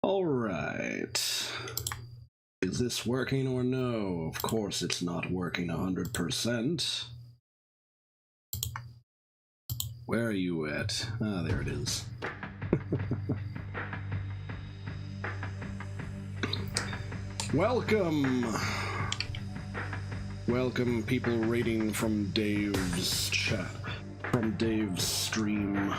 Alright. Is this working or no? Of course it's not working 100%. Where are you at? Ah, there it is. Welcome! Welcome, people raiding from Dave's chat, from Dave's stream.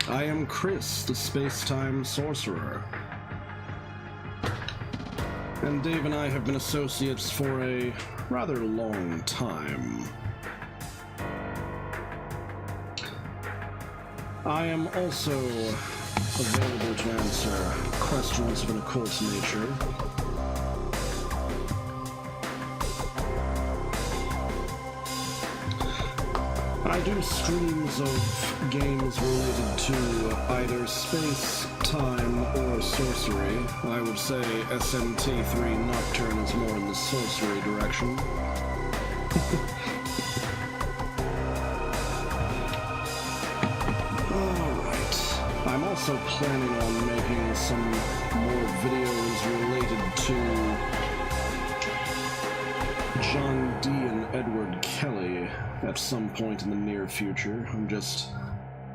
I am Chris, the space-time sorcerer. And Dave and I have been associates for a rather long time. I am also available to answer questions of an occult nature. I do streams of games related to either space, time, or sorcery. I would say SMT 3 Nocturne is more in the sorcery direction. Alright. I'm also planning on making some more videos related to John D. and Edward Kelly at some point in the near future. I'm just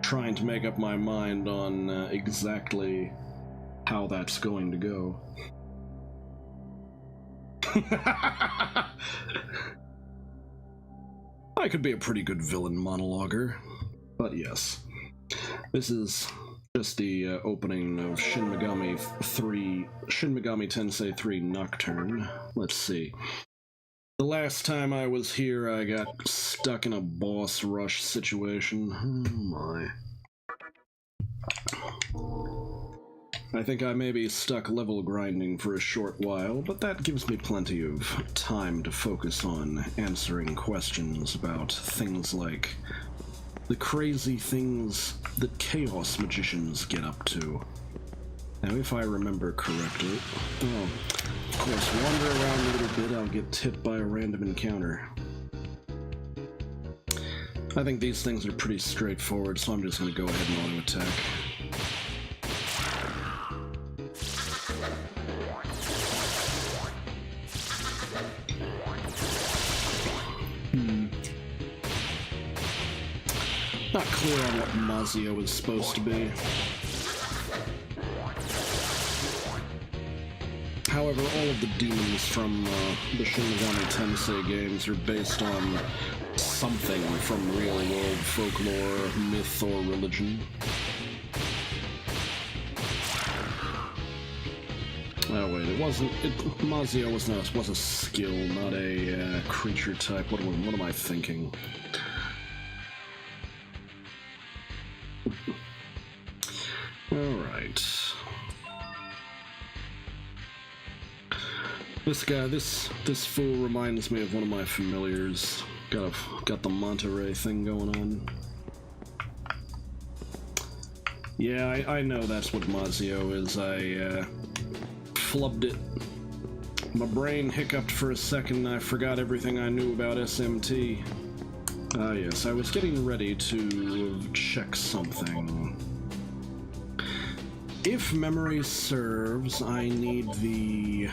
trying to make up my mind on exactly how that's going to go. I could be a pretty good villain monologuer, but yes. This is Just the opening of Shin Megami Tensei 3 Nocturne. Let's see. The last time I was here, I got stuck in a boss rush situation. Oh my. I think I may be stuck level grinding for a short while, but that gives me plenty of time to focus on answering questions about things like the crazy things that chaos magicians get up to. Now, if I remember correctly... Oh, of course, wander around a little bit, I'll get hit by a random encounter. I think these things are pretty straightforward, so I'm just going to go ahead and auto-attack. Not clear on what Mazio is supposed to be. However, all of the demons from the Shin Megami Tensei games are based on something from real-world folklore, myth, or religion. Oh wait, Mazio was a skill, not a creature type. What am I thinking? Alright. This guy, this fool reminds me of one of my familiars. Got the Monterey thing going on. Yeah, I know that's what Mazio is. I flubbed it. My brain hiccuped for a second and I forgot everything I knew about SMT. Ah yes, I was getting ready to check something. If memory serves, I need the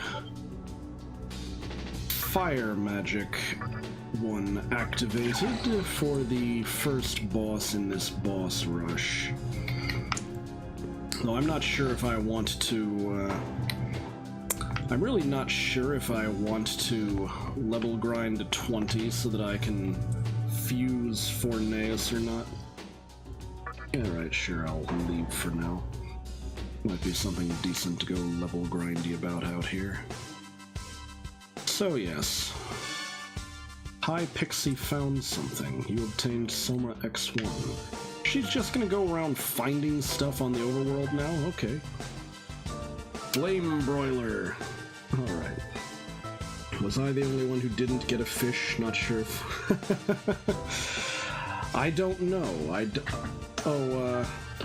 fire magic one activated for the first boss in this boss rush. Though I'm not sure if I want to, I'm really not sure if I want to level grind to 20 so that I can fuse Forneus or not. Alright, sure, I'll leave for now. Might be something decent to go level grindy about out here. So yes. Hi Pixie found something. You obtained Soma X1. She's just gonna go around finding stuff on the overworld now? Okay. Flame Broiler. Alright. Was I the only one who didn't get a fish? Not sure if... I don't know.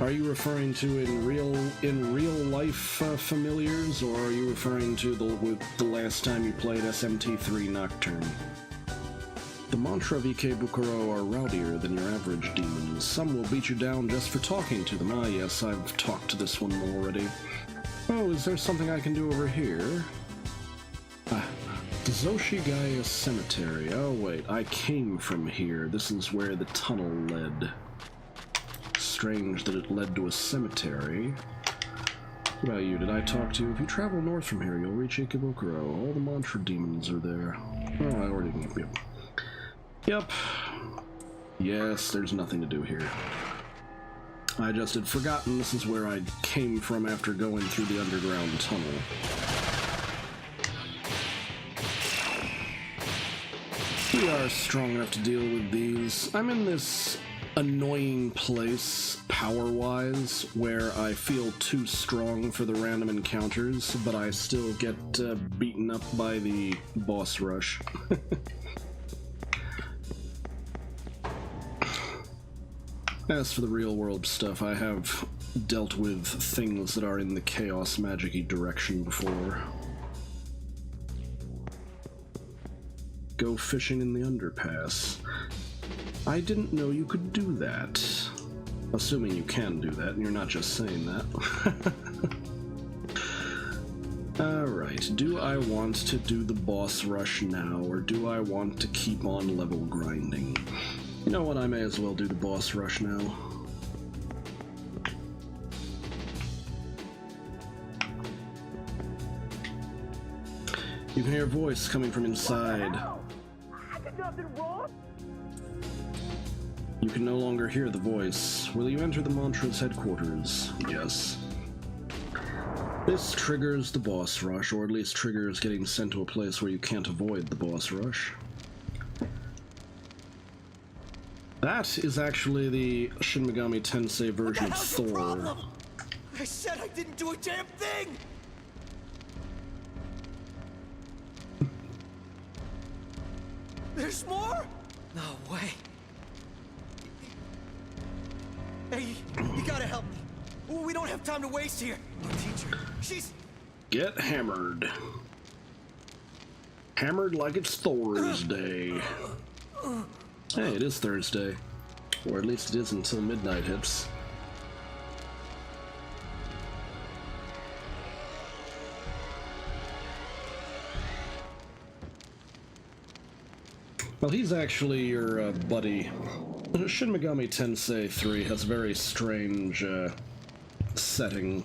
Are you referring to in real life familiars, or are you referring to the last time you played SMT 3 Nocturne? The mantra of Ikebukuro are rowdier than your average demons. Some will beat you down just for talking to them. Ah yes, I've talked to this one already. Oh, is there something I can do over here? Zoshigaya Cemetery. Oh wait, I came from here. This is where the tunnel led. Strange that it led to a cemetery. What about you? Did I talk to you? If you travel north from here, you'll reach Ikebukuro. All the mantra demons are there. Oh, I already knew. Yep. Yes, there's nothing to do here. I just had forgotten this is where I came from after going through the underground tunnel. We are strong enough to deal with these. I'm in this annoying place, power-wise, where I feel too strong for the random encounters, but I still get beaten up by the boss rush. As for the real-world stuff, I have dealt with things that are in the chaos magic-y direction before. Go fishing in the underpass. I didn't know you could do that. Assuming you can do that, and you're not just saying that. Alright, do I want to do the boss rush now, or do I want to keep on level grinding? You know what, I may as well do the boss rush now. You can hear a voice coming from inside. You can no longer hear the voice. Will you enter the Mantra's headquarters? Yes. This triggers the boss rush, or at least triggers getting sent to a place where you can't avoid the boss rush. That is actually the Shin Megami Tensei version of Thor. I said I didn't do a damn thing! There's more? No way. Hey, you gotta help me. We don't have time to waste here. Your teacher, she's... Get hammered. Hammered like it's Thursday. Hey, it is Thursday. Or at least it is until midnight hits. Well, he's actually your buddy. Shin Megami Tensei 3 has a very strange setting.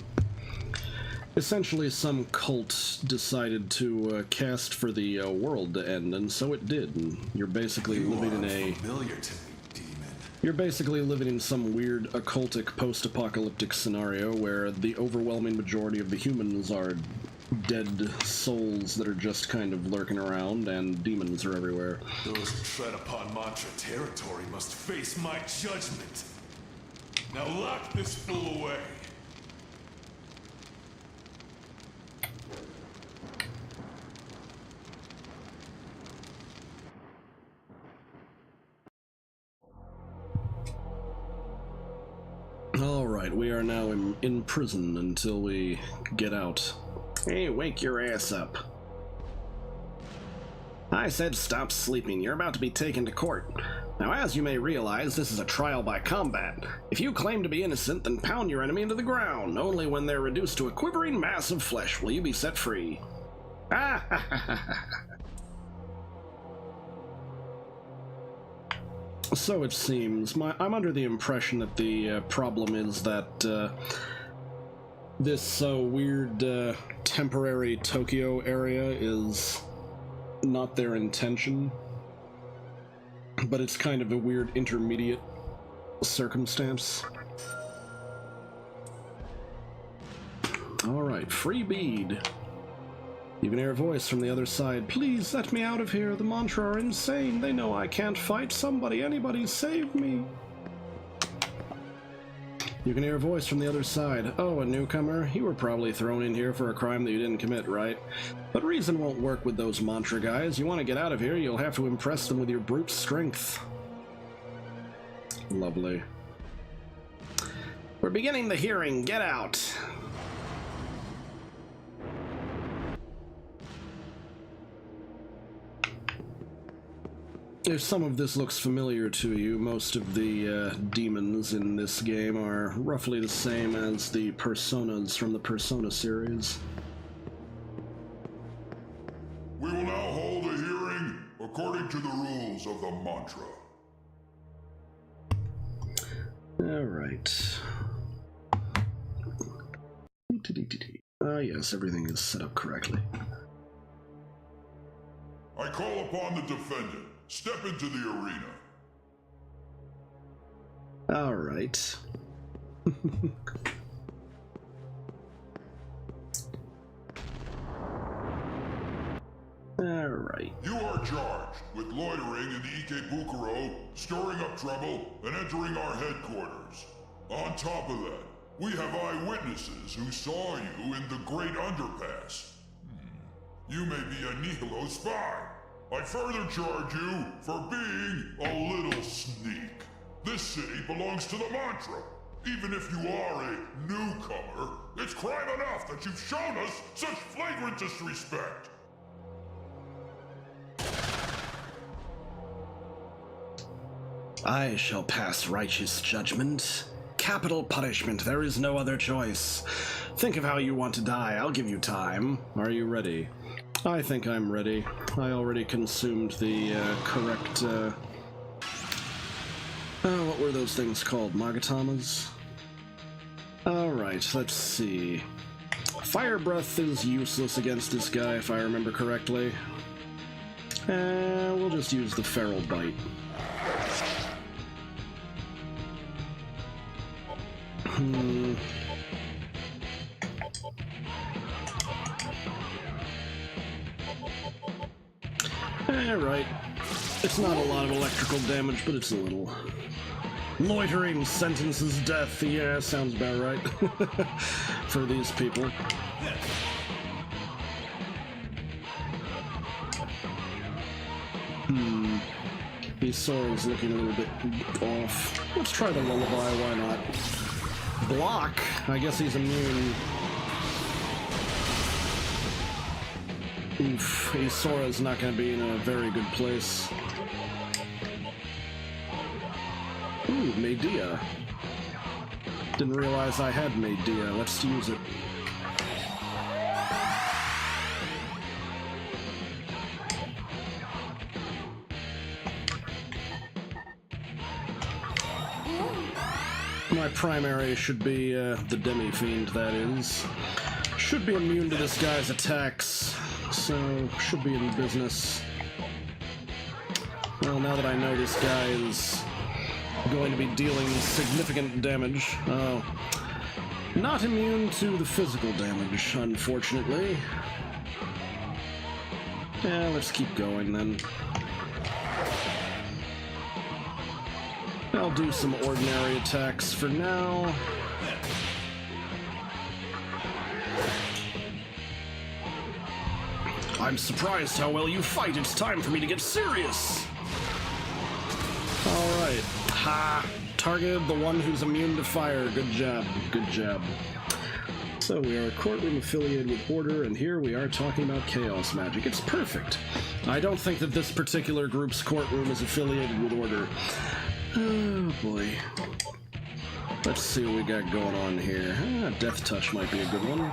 Essentially, some cult decided to cast for the world to end, and so it did. And you're basically living in a... familiar to me, demon. You're basically living in some weird occultic post-apocalyptic scenario where the overwhelming majority of the humans are dead souls that are just kind of lurking around, and demons are everywhere. Those who tread upon Mantra territory must face my judgment. Now lock this fool away. Alright, we are now in prison until we get out. Hey, wake your ass up. I said stop sleeping. You're about to be taken to court. Now, as you may realize, this is a trial by combat. If you claim to be innocent, then pound your enemy into the ground. Only when they're reduced to a quivering mass of flesh will you be set free. Ah ha ha ha ha. So it seems. I'm under the impression that the problem is that this weird temporary Tokyo area is not their intention, but it's kind of a weird intermediate circumstance. Alright, free bead. You can hear a voice from the other side. Please let me out of here. The Mantra are insane. They know I can't fight. Somebody, anybody, save me. You can hear a voice from the other side. Oh, a newcomer? You were probably thrown in here for a crime that you didn't commit, right? But reason won't work with those Mantra guys. You want to get out of here, you'll have to impress them with your brute strength. Lovely. We're beginning the hearing. Get out. If some of this looks familiar to you, most of the demons in this game are roughly the same as the personas from the Persona series. We will now hold a hearing according to the rules of the Mantra. Alright. Ah, yes, everything is set up correctly. I call upon the defendant. Step into the arena. Alright. Alright. You are charged with loitering in the Ikebukuro, stirring up trouble, and entering our headquarters. On top of that, we have eyewitnesses who saw you in the Great Underpass. You may be a Nihilo spy. I further charge you for being a little sneak. This city belongs to the Mantra. Even if you are a newcomer, it's crime enough that you've shown us such flagrant disrespect. I shall pass righteous judgment. Capital punishment, there is no other choice. Think of how you want to die, I'll give you time. Are you ready? I think I'm ready. I already consumed the correct, what were those things called? Magatamas? Alright, let's see. Fire breath is useless against this guy, if I remember correctly. We'll just use the feral bite. Right. It's not a lot of electrical damage, but it's a little. Loitering sentences death. Yeah, sounds about right. For these people. Sora's looking a little bit off. Let's try the lullaby, why not? Block? I guess he's immune. Oof, Sora's not going to be in a very good place. Ooh, Medea. Didn't realize I had Medea. Let's use it. My primary should be the demi-fiend, that is. Should be immune to this guy's attacks, so should be in business. Well, now that I know this guy is going to be dealing significant damage. Oh. Not immune to the physical damage, unfortunately. Yeah, let's keep going then. I'll do some ordinary attacks for now. I'm surprised how well you fight. It's time for me to get serious. Alright. Ha! Targeted the one who's immune to fire. Good job. Good job. So we are a courtroom affiliated with Order, and here we are talking about chaos magic. It's perfect. I don't think that this particular group's courtroom is affiliated with Order. Oh boy. Let's see what we got going on here. Death Touch might be a good one.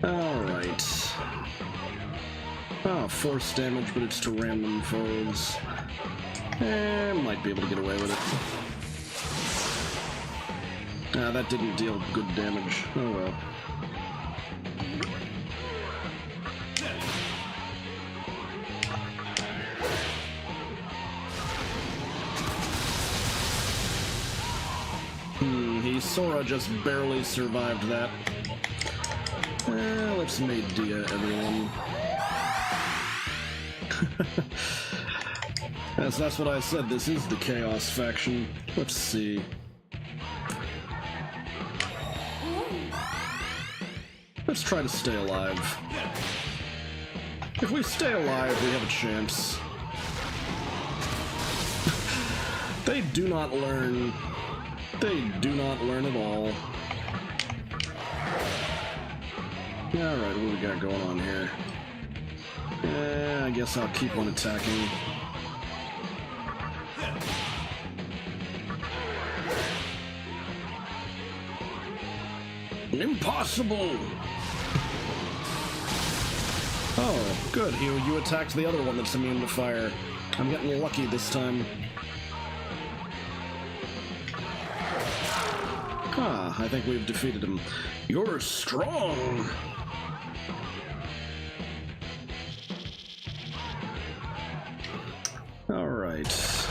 Alright. Oh, force damage, but it's to random foes. Might be able to get away with it. That didn't deal good damage. Oh well. Sora just barely survived that. Let's Medea everyone. That's what I said, this is the Chaos faction. Let's see. Let's try to stay alive. If we stay alive, we have a chance. They do not learn. They do not learn at all. Alright, what we got going on here? I guess I'll keep on attacking. Impossible! Oh, good. You attacked the other one that's immune to fire. I'm getting lucky this time. Ah, I think we've defeated him. You're strong! Alright.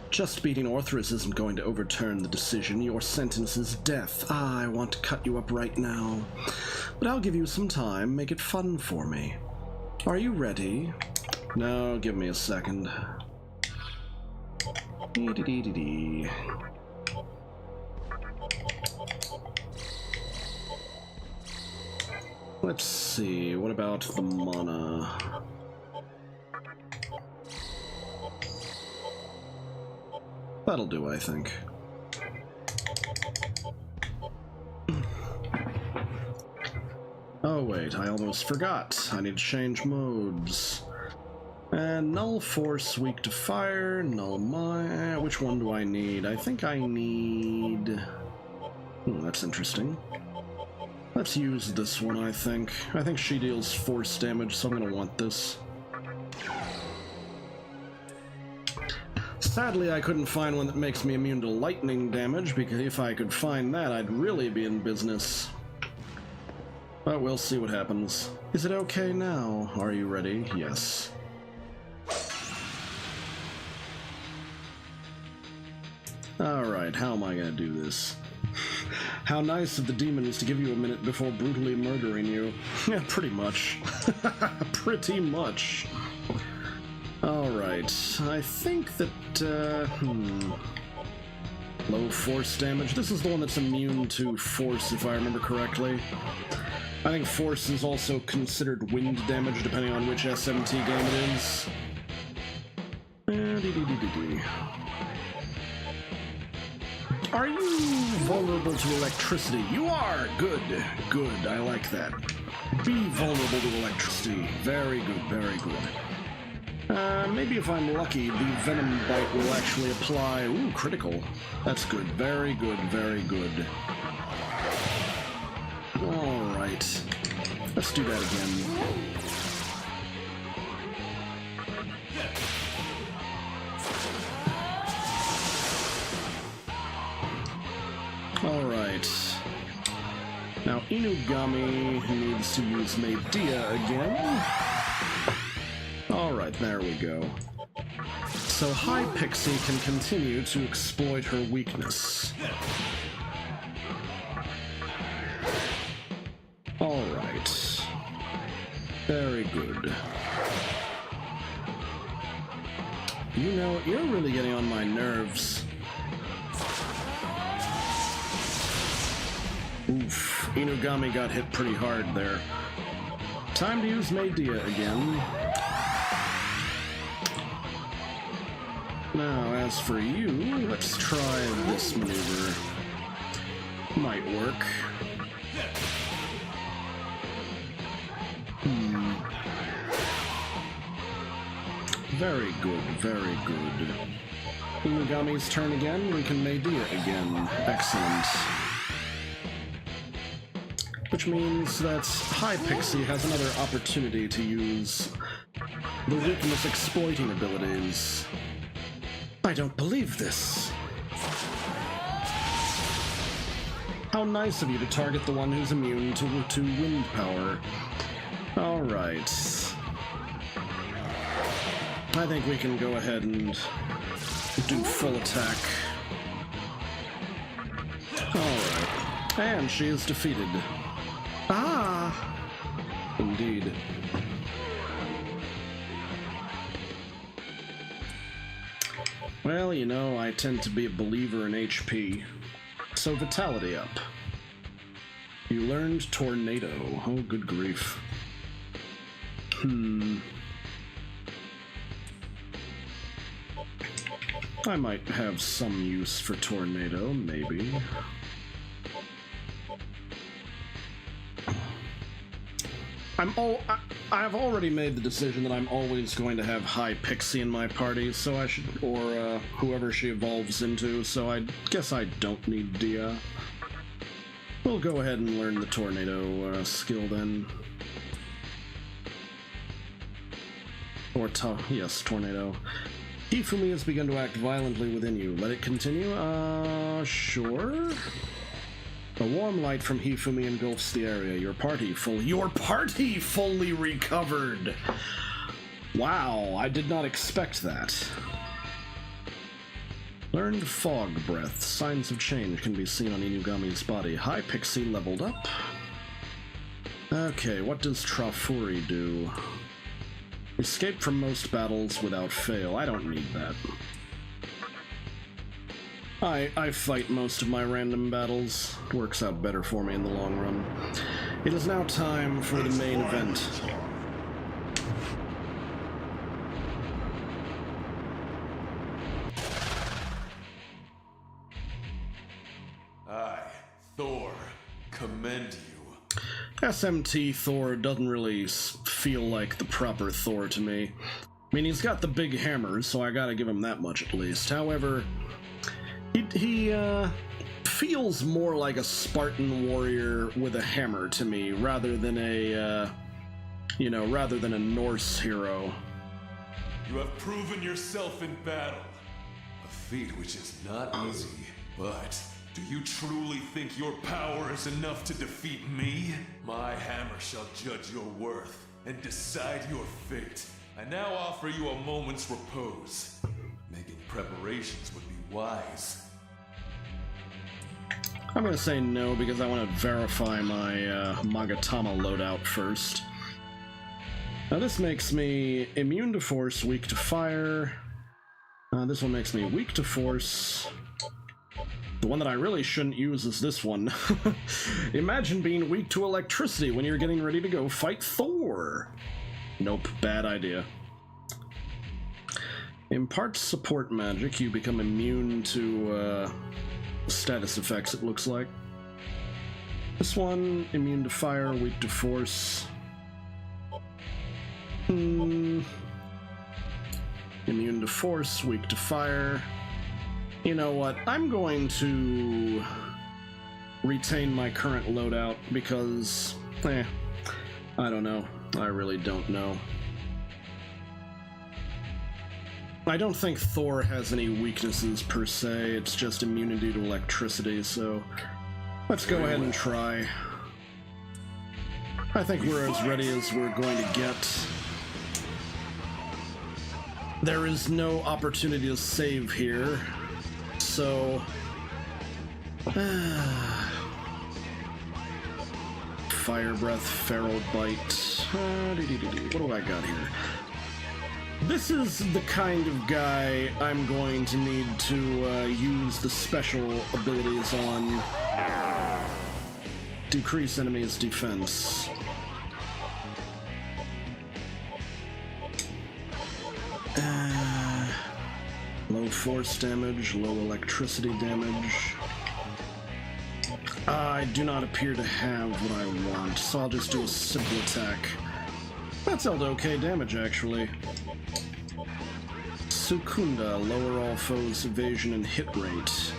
Just beating Orthrus isn't going to overturn the decision. Your sentence is death. I want to cut you up right now. But I'll give you some time. Make it fun for me. Are you ready? No, give me a second. Let's see, what about the mana? That'll do, I think. Oh wait, I almost forgot. I need to change modes. And null force weak to fire, null mine. Which one do I need? I think I need... that's interesting. Let's use this one, I think. I think she deals force damage, so I'm gonna want this. Sadly, I couldn't find one that makes me immune to lightning damage, because if I could find that, I'd really be in business. But we'll see what happens. Is it okay now? Are you ready? Yes. Alright, how am I gonna do this? How nice of the demons to give you a minute before brutally murdering you. Yeah, pretty much. Pretty much. Alright, I think that, low force damage. This is the one that's immune to force, if I remember correctly. I think force is also considered wind damage, depending on which SMT game it is. Are you vulnerable to electricity? You are! Good, good, I like that. Be vulnerable to electricity. Very good, very good. Maybe if I'm lucky, the venom bite will actually apply. Ooh, critical. That's good, very good, very good. Alright. Let's do that again. Alright. Now Inugami needs to use Medea again. Alright, there we go. So High Pixie can continue to exploit her weakness. Alright. Very good. You know, you're really getting on my nerves. Oof, Inugami got hit pretty hard there. Time to use Medea again. Now, as for you, let's try this maneuver. Might work. Very good, very good. Inugami's turn again, we can Medea again. Excellent. Which means that High Pixie has another opportunity to use the weakness exploiting abilities. I don't believe this. How nice of you to target the one who's immune to wind power. Alright. I think we can go ahead and do full attack. Alright. And she is defeated. Ah! Indeed. Well, you know, I tend to be a believer in HP. So vitality up. You learned Tornado. Oh, good grief. I might have some use for Tornado, maybe. I've already made the decision that I'm always going to have High Pixie in my party, so I should, or whoever she evolves into, so I guess I don't need Dia. We'll go ahead and learn the Tornado skill then. Or yes, Tornado. Hifumi has begun to act violently within you. Let it continue? Sure. A warm light from Hifumi engulfs the area. Your party fully recovered! Wow, I did not expect that. Learned Fog Breath. Signs of change can be seen on Inugami's body. High Pixie leveled up. Okay, what does Trafuri do? Escape from most battles without fail. I don't need that. I fight most of my random battles. Works out better for me in the long run. It is now time for the main event. I, Thor, commend you. SMT Thor doesn't really feel like the proper Thor to me. I mean, he's got the big hammers, so I gotta give him that much at least. However, he feels more like a Spartan warrior with a hammer to me, rather than a, rather than a Norse hero. You have proven yourself in battle. A feat which is not easy, but do you truly think your power is enough to defeat me? My hammer shall judge your worth and decide your fate. I now offer you a moment's repose. Making preparations would be wise. I'm gonna say no because I want to verify my Magatama loadout first. Now this makes me immune to force, weak to fire. This one makes me weak to force. The one that I really shouldn't use is this one. Imagine being weak to electricity when you're getting ready to go fight Thor. Nope, bad idea. Imparts support magic. You become immune to status effects, it looks like. This one, immune to fire, weak to force. Immune to force, weak to fire. You know what? I'm going to retain my current loadout because, I don't know. I really don't know. I don't think Thor has any weaknesses per se, it's just immunity to electricity, so let's go ahead and try. I think we're as ready as we're going to get. There is no opportunity to save here, so... Fire Breath, Feral Bite... what do I got here? This is the kind of guy I'm going to need to use the special abilities on. Decrease enemies' defense. Low force damage, low electricity damage. I do not appear to have what I want, so I'll just do a simple attack. That's dealt okay damage, actually. Sukunda, lower all foes' evasion and hit rate.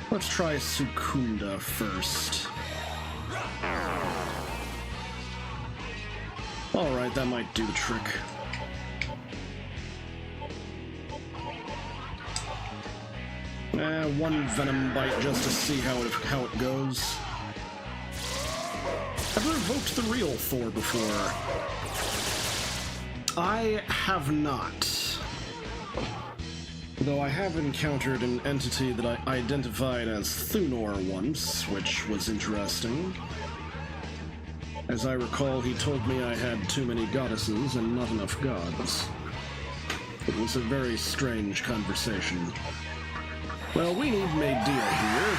Let's try Sukunda first. Alright, that might do the trick. One Venom Bite just to see how it goes. Ever evoked the real Thor before? I have not. Though I have encountered an entity that I identified as Thunor once, which was interesting. As I recall, he told me I had too many goddesses and not enough gods. It was a very strange conversation. Well, we need Medea here,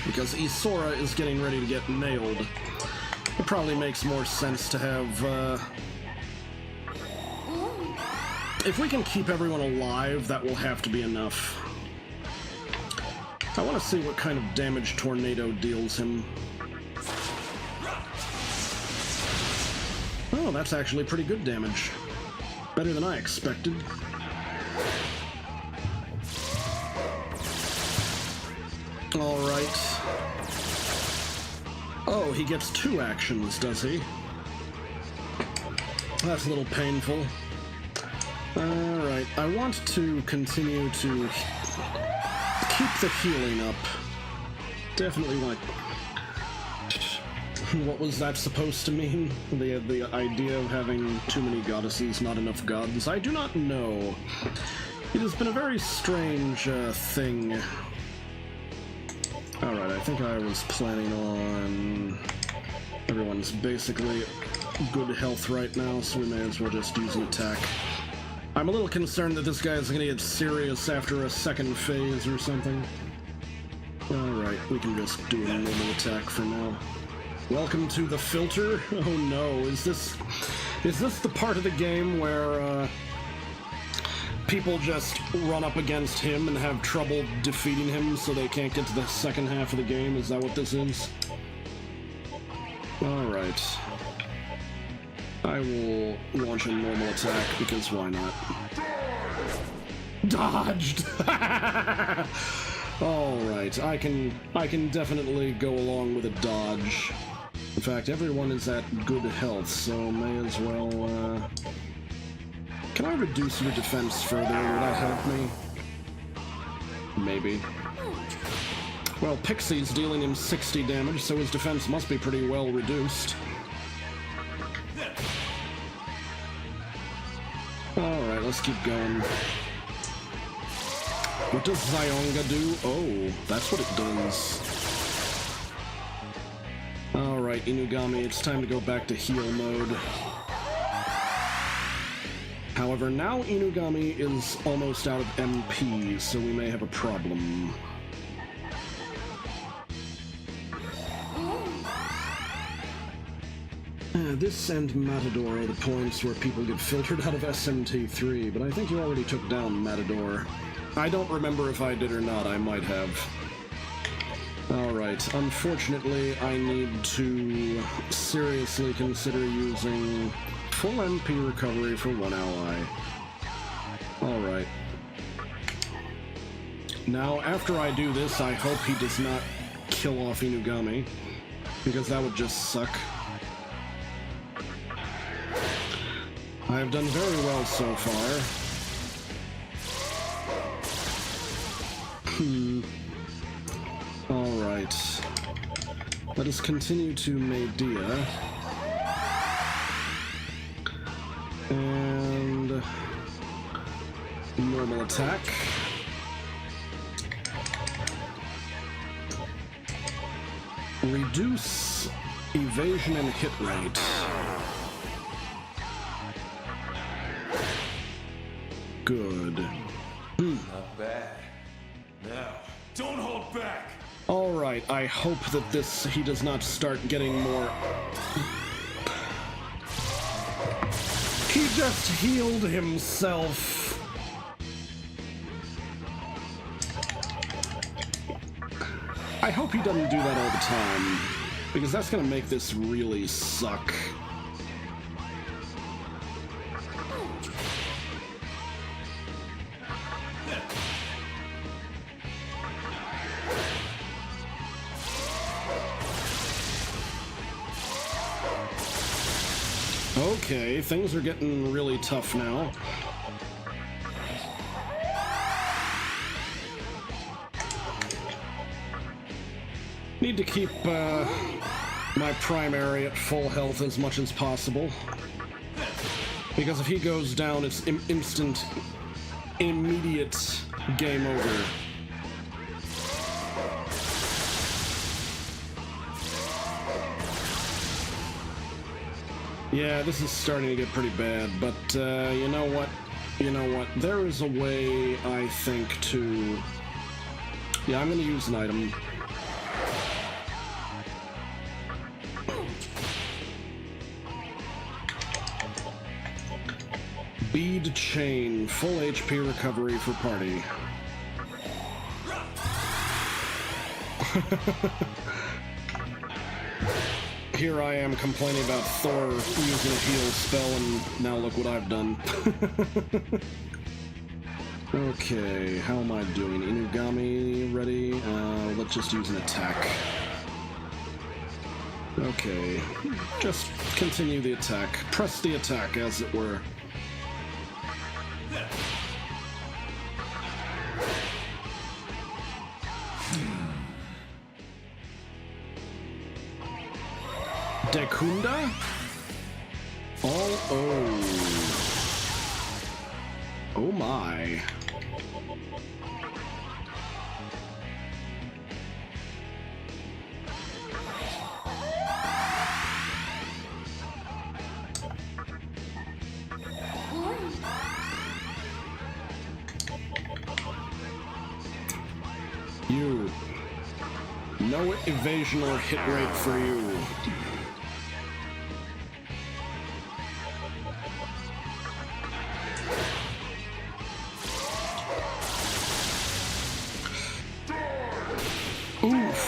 because Isora is getting ready to get nailed. It probably makes more sense to have, if we can keep everyone alive, that will have to be enough. I want to see what kind of damage Tornado deals him. Oh, that's actually pretty good damage. Better than I expected. Alright. Oh, he gets 2 actions, does he? That's a little painful. Alright, I want to continue to keep the healing up. Definitely want to... What was that supposed to mean? The idea of having too many goddesses, not enough gods? I do not know. It has been a very strange thing. Alright, I think I was planning on... Everyone's basically good health right now, so we may as well just use an attack. I'm a little concerned that this guy is going to get serious after a second phase or something. Alright, we can just do a normal attack for now. Welcome to the filter? Oh no, is this the part of the game where people just run up against him and have trouble defeating him so they can't get to the second half of the game? Is that what this is? Alright. I will launch a normal attack, because why not? Dodged! Alright, I can definitely go along with a dodge. In fact, everyone is at good health, so may as well, Can I reduce your defense further? Will that help me? Maybe. Well, Pixie's dealing him 60 damage, so his defense must be pretty well reduced. Alright, let's keep going. What does Zyonga do? Oh, that's what it does. Alright, Inugami, it's time to go back to heal mode. However, now Inugami is almost out of MP, so we may have a problem. This and Matador are the points where people get filtered out of SMT3, but I think you already took down Matador. I don't remember if I did or not, I might have. Alright, unfortunately, I need to seriously consider using full MP recovery for one ally. Alright. Now, after I do this, I hope he does not kill off Inugami, because that would just suck. I have done very well so far. Alright. Let us continue to Medea. And normal attack. Reduce evasion and hit rate. Good. Not bad. Now, don't hold back! Alright, I hope that he does not start getting more... He just healed himself! I hope he doesn't do that all the time, because that's gonna make this really suck. Okay, things are getting really tough now. Need to keep my primary at full health as much as possible. Because if he goes down, it's instant, immediate game over. Yeah, this is starting to get pretty bad, but you know what? You know what? There is a way, I think, to... Yeah, I'm gonna use an item. Bead Chain, full HP recovery for party. Here I am complaining about Thor using a heal spell, and now look what I've done. Okay, how am I doing? Inugami ready? Let's just use an attack. Okay, just continue the attack. Press the attack, as it were. Dekunda? Oh. Oh my. You. No evasion or hit rate for you. Oof.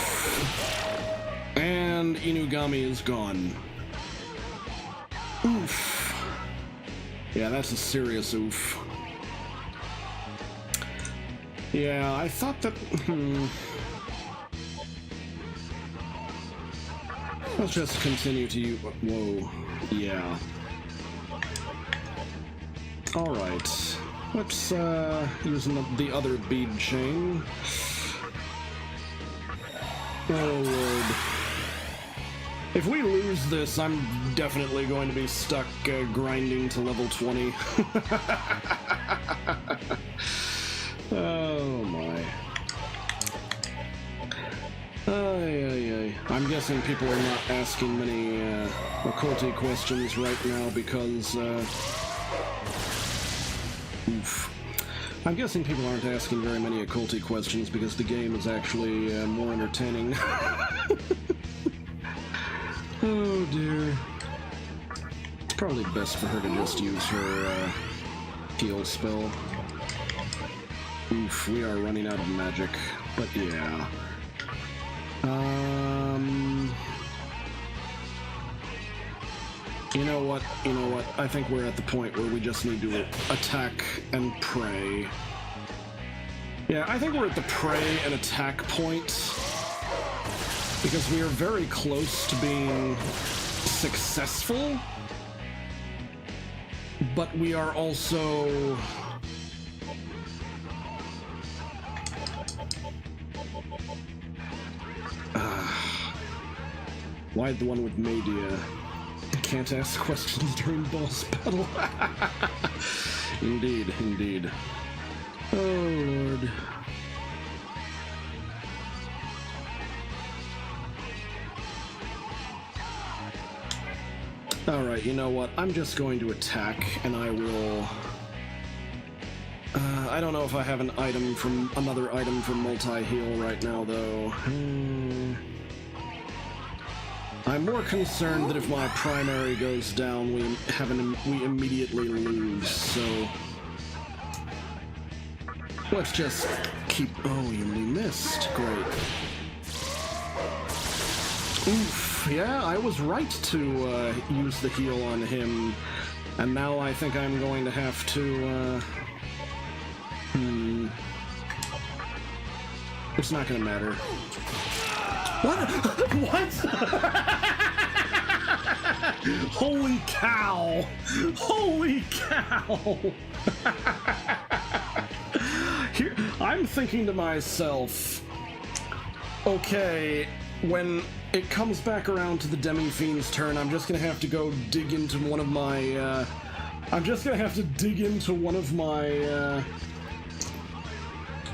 And Inugami is gone. Oof. Yeah, that's a serious oof. Yeah, I thought that... Let's just continue to use... Whoa. Yeah. Alright. Let's, use the other bead chain. Oh, Lord. If we lose this, I'm definitely going to be stuck grinding to level 20. Oh my. I'm guessing people are not asking many occulty questions right now because oof. I'm guessing people aren't asking very many occulty questions because the game is actually more entertaining. Oh dear. It's probably best for her to just use her heal spell. Oof, we are running out of magic, but yeah. You know what? I think we're at the point where we just need to attack and pray. Yeah, I think we're at the pray and attack point, because we are very close to being successful, but we are also... Why the one with Media? Can't ask questions during boss battle. Indeed, indeed. Oh, Lord. Alright, you know what? I'm just going to attack, and I will... I don't know if I have another item from multi-heal right now, though. I'm more concerned that if my primary goes down, we immediately lose, so... Let's just keep... Oh, you missed. Great. Oof, yeah, I was right to use the heal on him, and now I think I'm going to have to, It's not gonna matter. What? What? Holy cow! Holy cow! Here, I'm thinking to myself, okay, when it comes back around to the demi-fiend's turn, I'm just gonna have to go dig into one of my,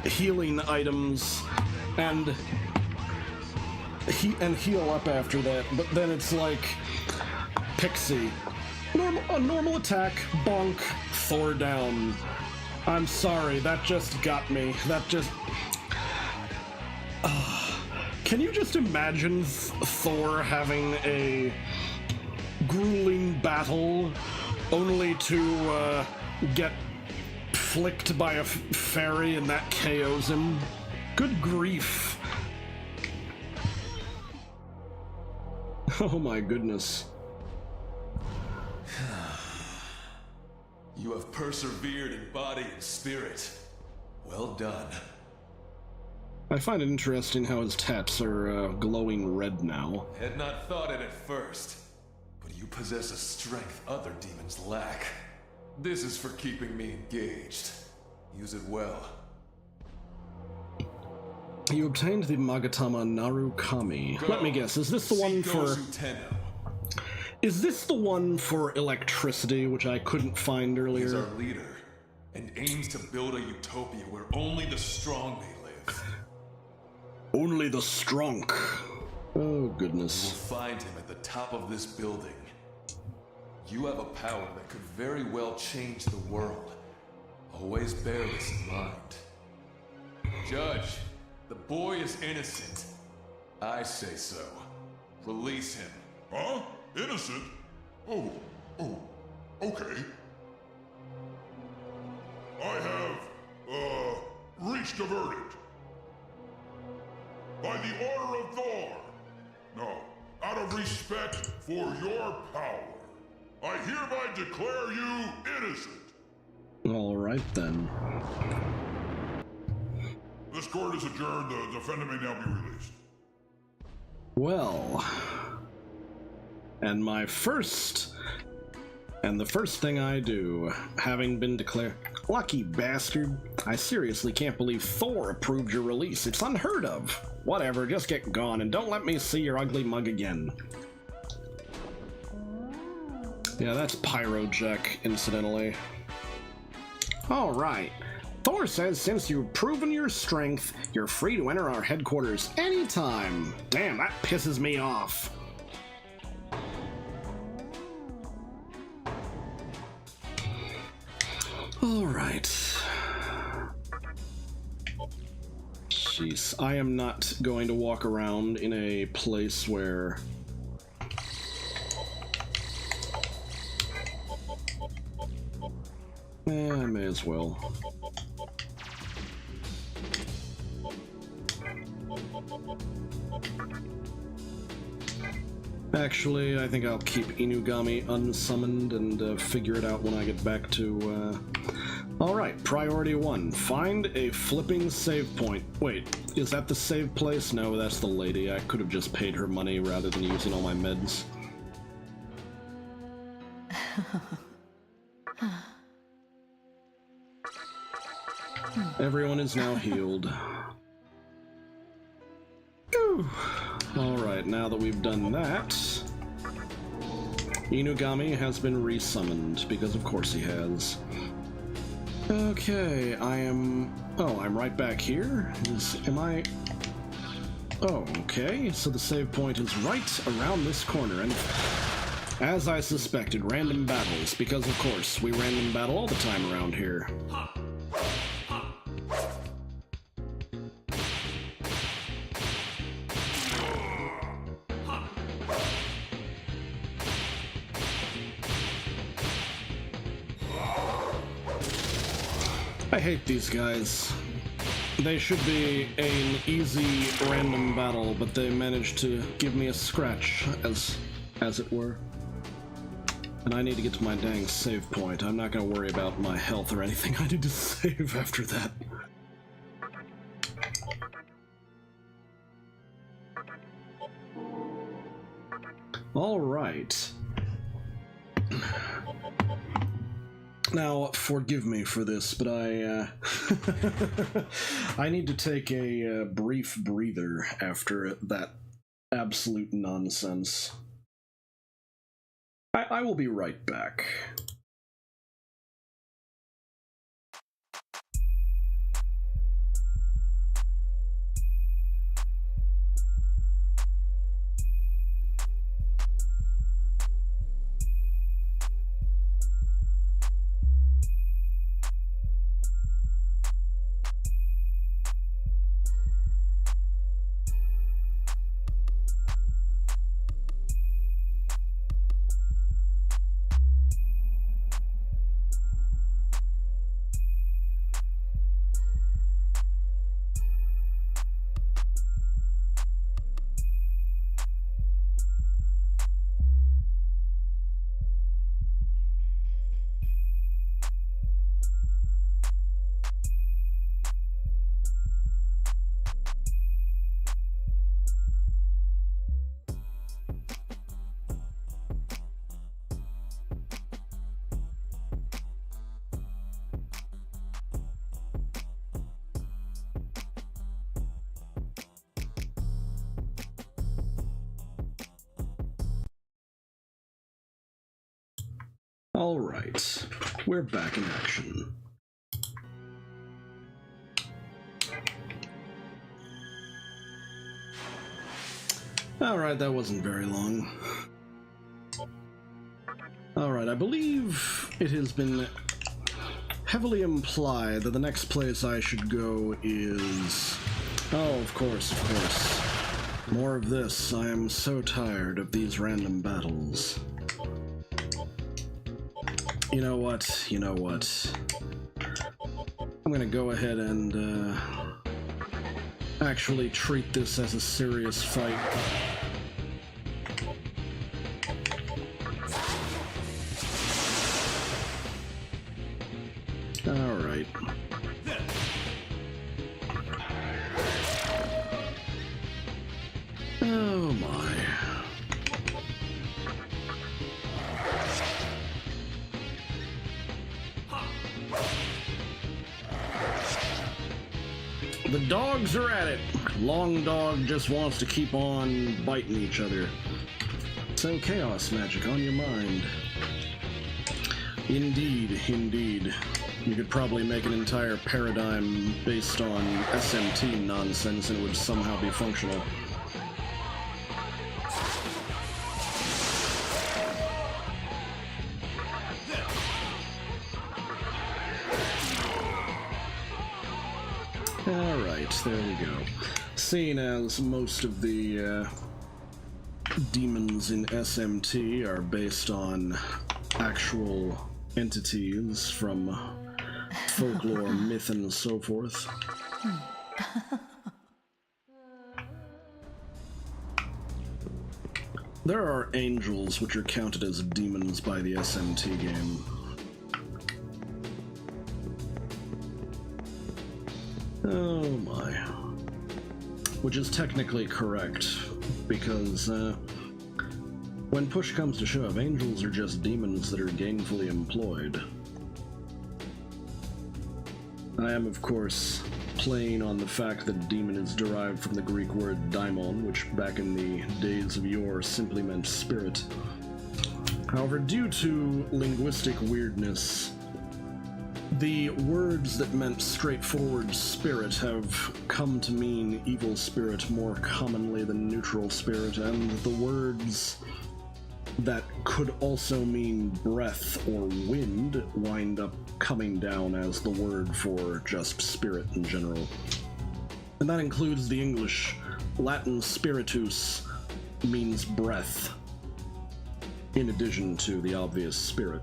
healing items and heal up after that, but then it's like Pixie. A normal attack, bonk, Thor down. I'm sorry, that just got me. That just... Can you just imagine Thor having a grueling battle only to get flicked by a fairy and that KOs him? Good grief. Oh my goodness. You have persevered in body and spirit. Well done. I find it interesting how his tats are glowing red now. Had not thought it at first, but you possess a strength other demons lack. This is for keeping me engaged. Use it well. You obtained the Magatama Narukami. Go. Let me guess, is this the one for... Is this the one for electricity, which I couldn't find earlier? He's our leader, and aims to build a utopia where only the strong may live. Only the strong. Oh, goodness. You'll find him at the top of this building. You have a power that could very well change the world. Always bear this in mind. Judge, the boy is innocent. I say so. Release him. Huh? Innocent? Oh, okay. I have, reached a verdict. By the order of Thor. No, out of respect for your power, I hereby declare you innocent. All right, then. This court is adjourned. The defendant may now be released. Well... And the first thing I do, having been declared... Lucky bastard. I seriously can't believe Thor approved your release. It's unheard of. Whatever, just get gone and don't let me see your ugly mug again. Yeah, that's Pyrojack, incidentally. Alright. Thor says since you've proven your strength, you're free to enter our headquarters anytime. Damn, that pisses me off. Alright. Jeez, I am not going to walk around in a place where... I may as well. Actually, I think I'll keep Inugami unsummoned and figure it out when I get back to, Alright, priority 1. Find a flipping save point. Wait, is that the save place? No, that's the lady. I could have just paid her money rather than using all my meds. Everyone is now healed. Alright, now that we've done that, Inugami has been resummoned, because of course he has. Okay, I'm right back here? Am I... Oh, okay, so the save point is right around this corner, and as I suspected, random battles, because of course, we random battle all the time around here. I hate these guys. They should be an easy random battle, but they managed to give me a scratch, as it were. And I need to get to my dang save point. I'm not gonna worry about my health or anything. I need to save after that. All right. Now, forgive me for this, but I need to take a brief breather after that absolute nonsense. I will be right back. All right, we're back in action. All right, that wasn't very long. All right, I believe it has been heavily implied that the next place I should go is... Oh, of course. More of this. I am so tired of these random battles. You know what? I'm gonna go ahead and actually treat this as a serious fight. All right. Oh my. The dogs are at it. Long Dog just wants to keep on biting each other. So chaos magic on your mind. Indeed, indeed. You could probably make an entire paradigm based on SMT nonsense and it would somehow be functional. Alright, there we go. Seeing as most of the demons in SMT are based on actual entities from folklore, myth, and so forth. There are angels which are counted as demons by the SMT game. Oh my. Which is technically correct, because when push comes to shove, angels are just demons that are gainfully employed. I am, of course, playing on the fact that demon is derived from the Greek word daimon, which back in the days of yore simply meant spirit. However, due to linguistic weirdness, the words that meant straightforward spirit have come to mean evil spirit more commonly than neutral spirit, and the words that could also mean breath or wind wind up coming down as the word for just spirit in general. And that includes the English. Latin spiritus means breath, in addition to the obvious spirit.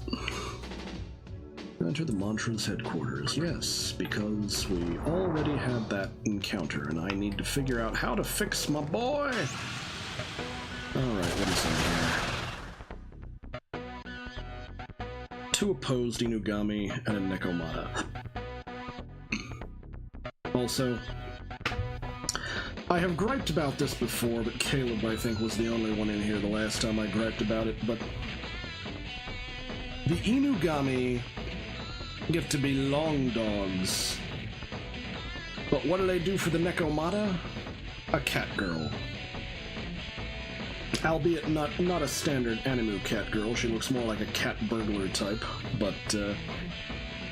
Enter the mantra's headquarters. Yes, because we already had that encounter, and I need to figure out how to fix my boy! Alright, what is in here? 2 opposed Inugami and a Nekomata. Also, I have griped about this before, but Caleb, I think, was the only one in here the last time I griped about it, but the Inugami get to be long dogs. But what do they do for the Nekomata? A cat girl. Albeit not a standard anime cat girl, she looks more like a cat burglar type, but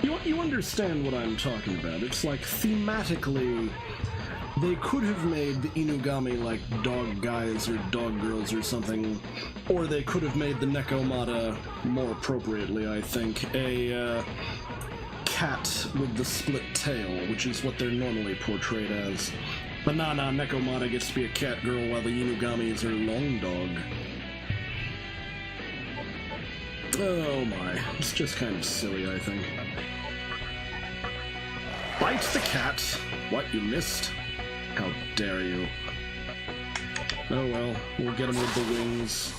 you understand what I'm talking about. It's like thematically they could have made the Inugami like dog guys or dog girls or something, or they could have made the Nekomata more appropriately, I think, a cat with the split tail, which is what they're normally portrayed as. But nah, Nekomata gets to be a cat girl while the Inugamis are long dog. Oh my, it's just kind of silly, I think. Bite the cat! What, you missed? How dare you. Oh well, we'll get him with the wings.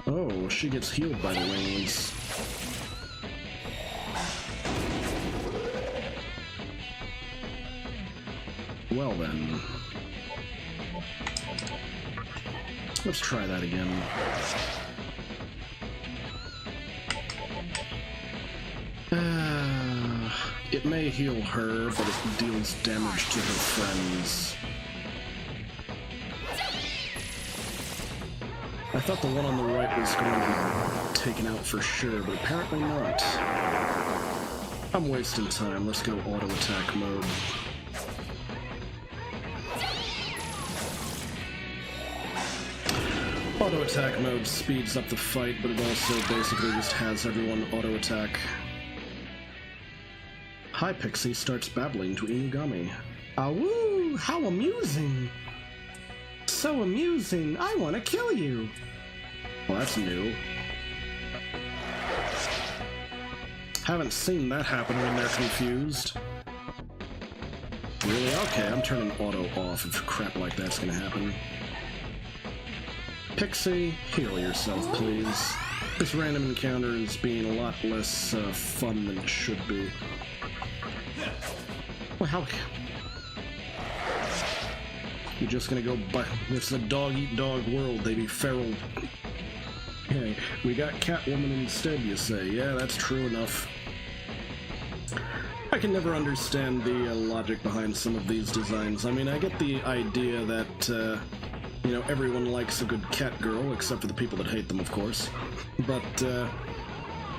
Oh, she gets healed by the wings. Well then. Let's try that again. It may heal her, but it deals damage to her friends. I thought the one on the right was going to be taken out for sure, but apparently not. I'm wasting time. Let's go auto attack mode. Auto attack mode speeds up the fight, but it also basically just has everyone auto attack. Hi Pixie starts babbling to Inugami. Awoo! How amusing! So amusing, I want to kill you! Well, that's new. Haven't seen that happen when they're confused. Really? Okay, I'm turning auto off if crap like that's gonna happen. Pixie, heal yourself, please. This random encounter is being a lot less fun than it should be. Well, how... You're just gonna go by... It's a dog-eat-dog world, they be feral. Hey, we got Catwoman instead, you say. Yeah, that's true enough. I can never understand the logic behind some of these designs. I mean, I get the idea that, you know, everyone likes a good cat girl, except for the people that hate them, of course. But,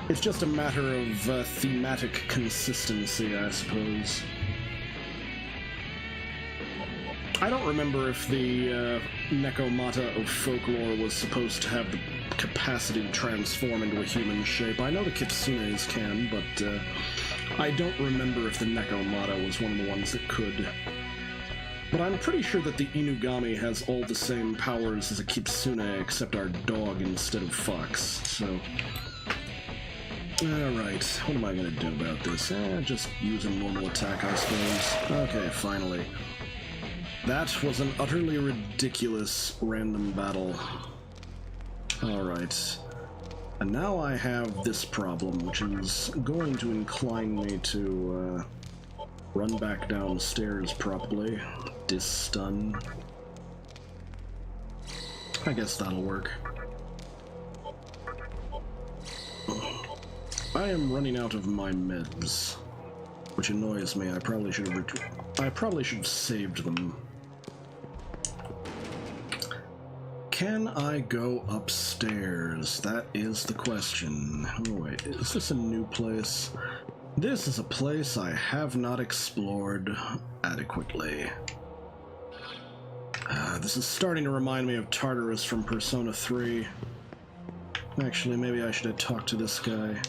It's just a matter of thematic consistency, I suppose. I don't remember if the Nekomata of folklore was supposed to have the capacity to transform into a human shape. I know the Kitsunes can, but I don't remember if the Nekomata was one of the ones that could. But I'm pretty sure that the Inugami has all the same powers as a Kitsune, except our dog instead of fox, so... Alright, what am I gonna do about this? Just use a normal attack, I suppose. Okay, finally. That was an utterly ridiculous random battle. Alright. And now I have this problem, which is going to incline me to, run back downstairs, probably. Dis-stun. I guess that'll work. I am running out of my meds, which annoys me. I probably should have saved them. Can I go upstairs? That is the question. Oh wait, is this a new place? This is a place I have not explored adequately. This is starting to remind me of Tartarus from Persona 3. Actually, maybe I should have talked to this guy.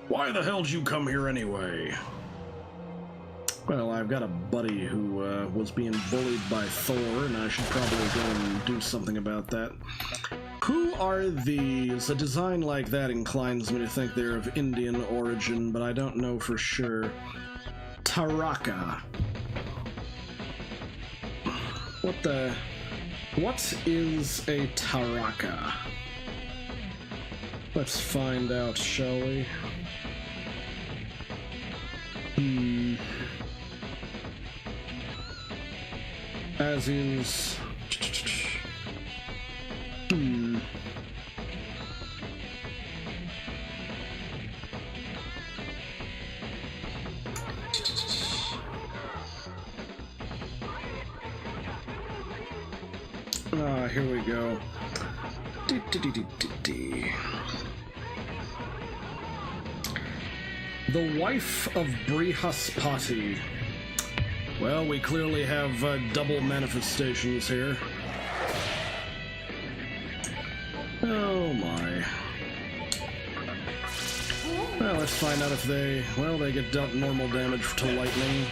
Why the hell did you come here anyway? Well, I've got a buddy who was being bullied by Thor, and I should probably go and do something about that. Who are these? A design like that inclines me to think they're of Indian origin, but I don't know for sure. Taraka. What is a Taraka? Let's find out, shall we? As is... here we go. The wife of Brihaspati. Well, we clearly have double manifestations here. Oh my. Well, let's find out if they get dealt normal damage to lightning.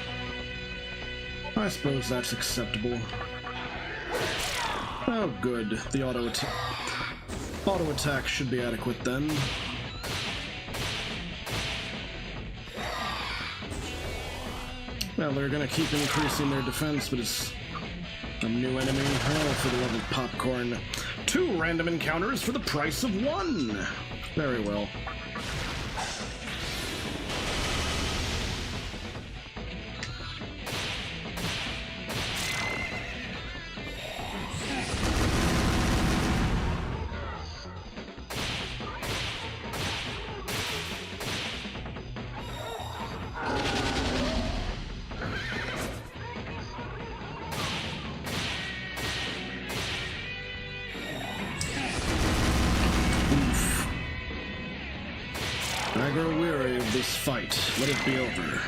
I suppose that's acceptable. Oh, good. The auto attack should be adequate then. Well, they're gonna keep increasing their defense, but it's a new enemy. Oh, for the love of popcorn. 2 random encounters for the price of 1! Very well. I grow weary of this fight. Let it be over.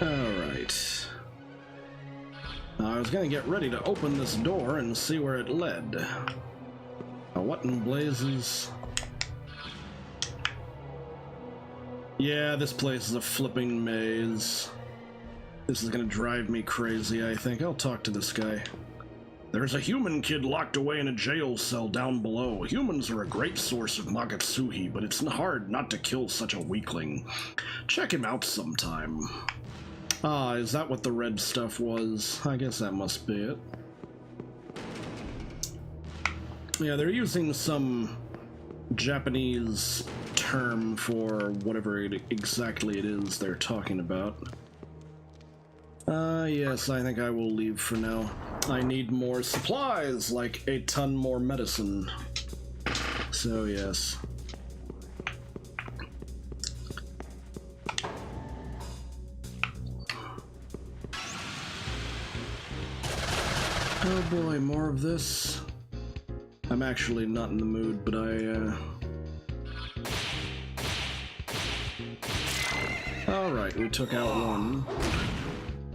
Alright. I was gonna get ready to open this door and see where it led. What in blazes? Yeah, this place is a flipping maze. This is gonna drive me crazy, I think. I'll talk to this guy. There's a human kid locked away in a jail cell down below. Humans are a great source of Magatsuhi, but it's hard not to kill such a weakling. Check him out sometime. Ah, is that what the red stuff was? I guess that must be it. Yeah, they're using some Japanese term for whatever exactly it is they're talking about. Yes, I think I will leave for now. I need more supplies, like a ton more medicine. So, yes. Oh boy, more of this. I'm actually not in the mood, but Alright, we took out one.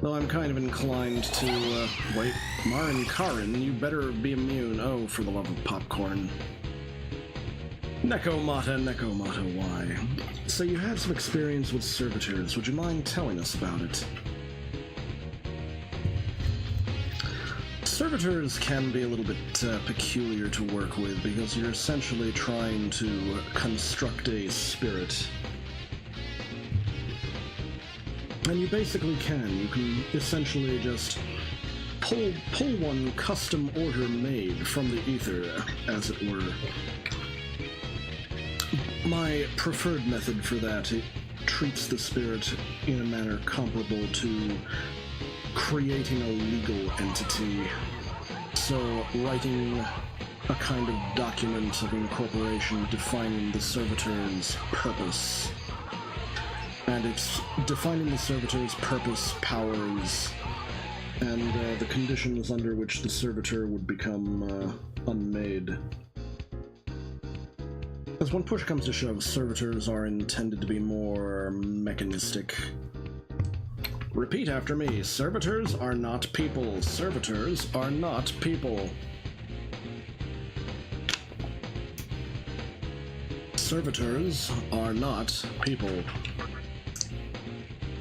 Though I'm kind of inclined to, wait, Marin Karin, you better be immune. Oh, for the love of popcorn. Nekomata, why? So you had some experience with servitors. Would you mind telling us about it? Servitors can be a little bit peculiar to work with because you're essentially trying to construct a spirit. And you basically can. You can essentially just pull one custom order made from the ether, as it were. My preferred method for that, it treats the spirit in a manner comparable to creating a legal entity. So, writing a kind of document of incorporation defining the servitor's purpose. And it's defining the servitor's purpose, powers, and the conditions under which the servitor would become unmade. As when push comes to shove, servitors are intended to be more mechanistic. Repeat after me. Servitors are not people. Servitors are not people. Servitors are not people.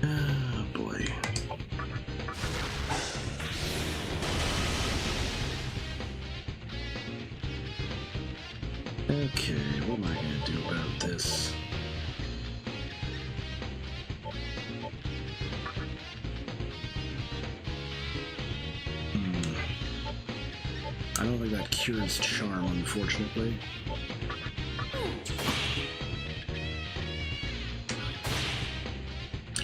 Ah, boy. Okay, what am I gonna do about this? I don't think that cures charm, unfortunately.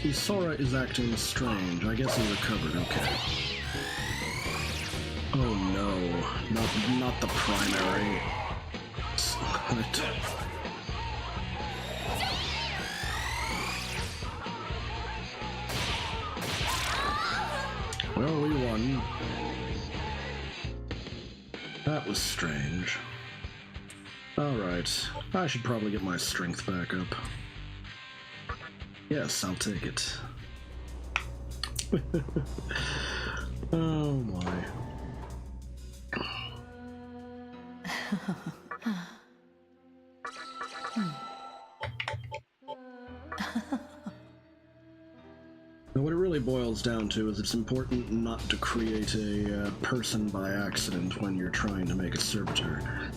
Isora is acting strange. I guess he recovered, okay. Oh no, not the primary. What? Well, we won. That was strange. Alright, I should probably get my strength back up. Yes, I'll take it. Oh my. Now, what it really boils down to is it's important not to create a person by accident when you're trying to make a servitor.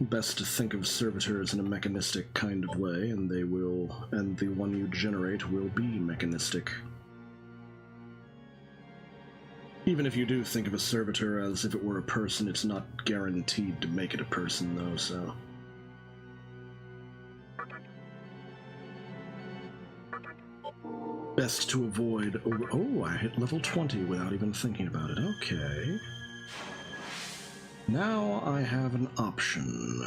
Best to think of servitors in a mechanistic kind of way, and the one you generate will be mechanistic. Even if you do think of a servitor as if it were a person, it's not guaranteed to make it a person, though, so... Best to avoid over... Oh, I hit level 20 without even thinking about it. Okay. Now I have an option.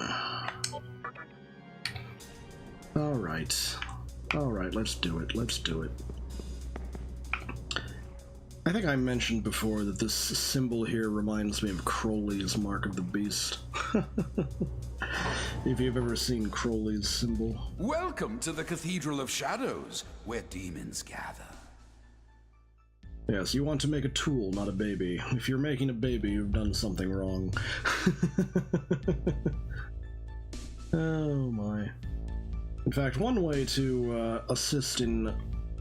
Alright. Alright, let's do it. Let's do it. I think I mentioned before that this symbol here reminds me of Crowley's Mark of the Beast. If you've ever seen Crowley's symbol. Welcome to the Cathedral of Shadows, where demons gather. Yes, you want to make a tool, not a baby. If you're making a baby, you've done something wrong. Oh my. In fact, one way to assist in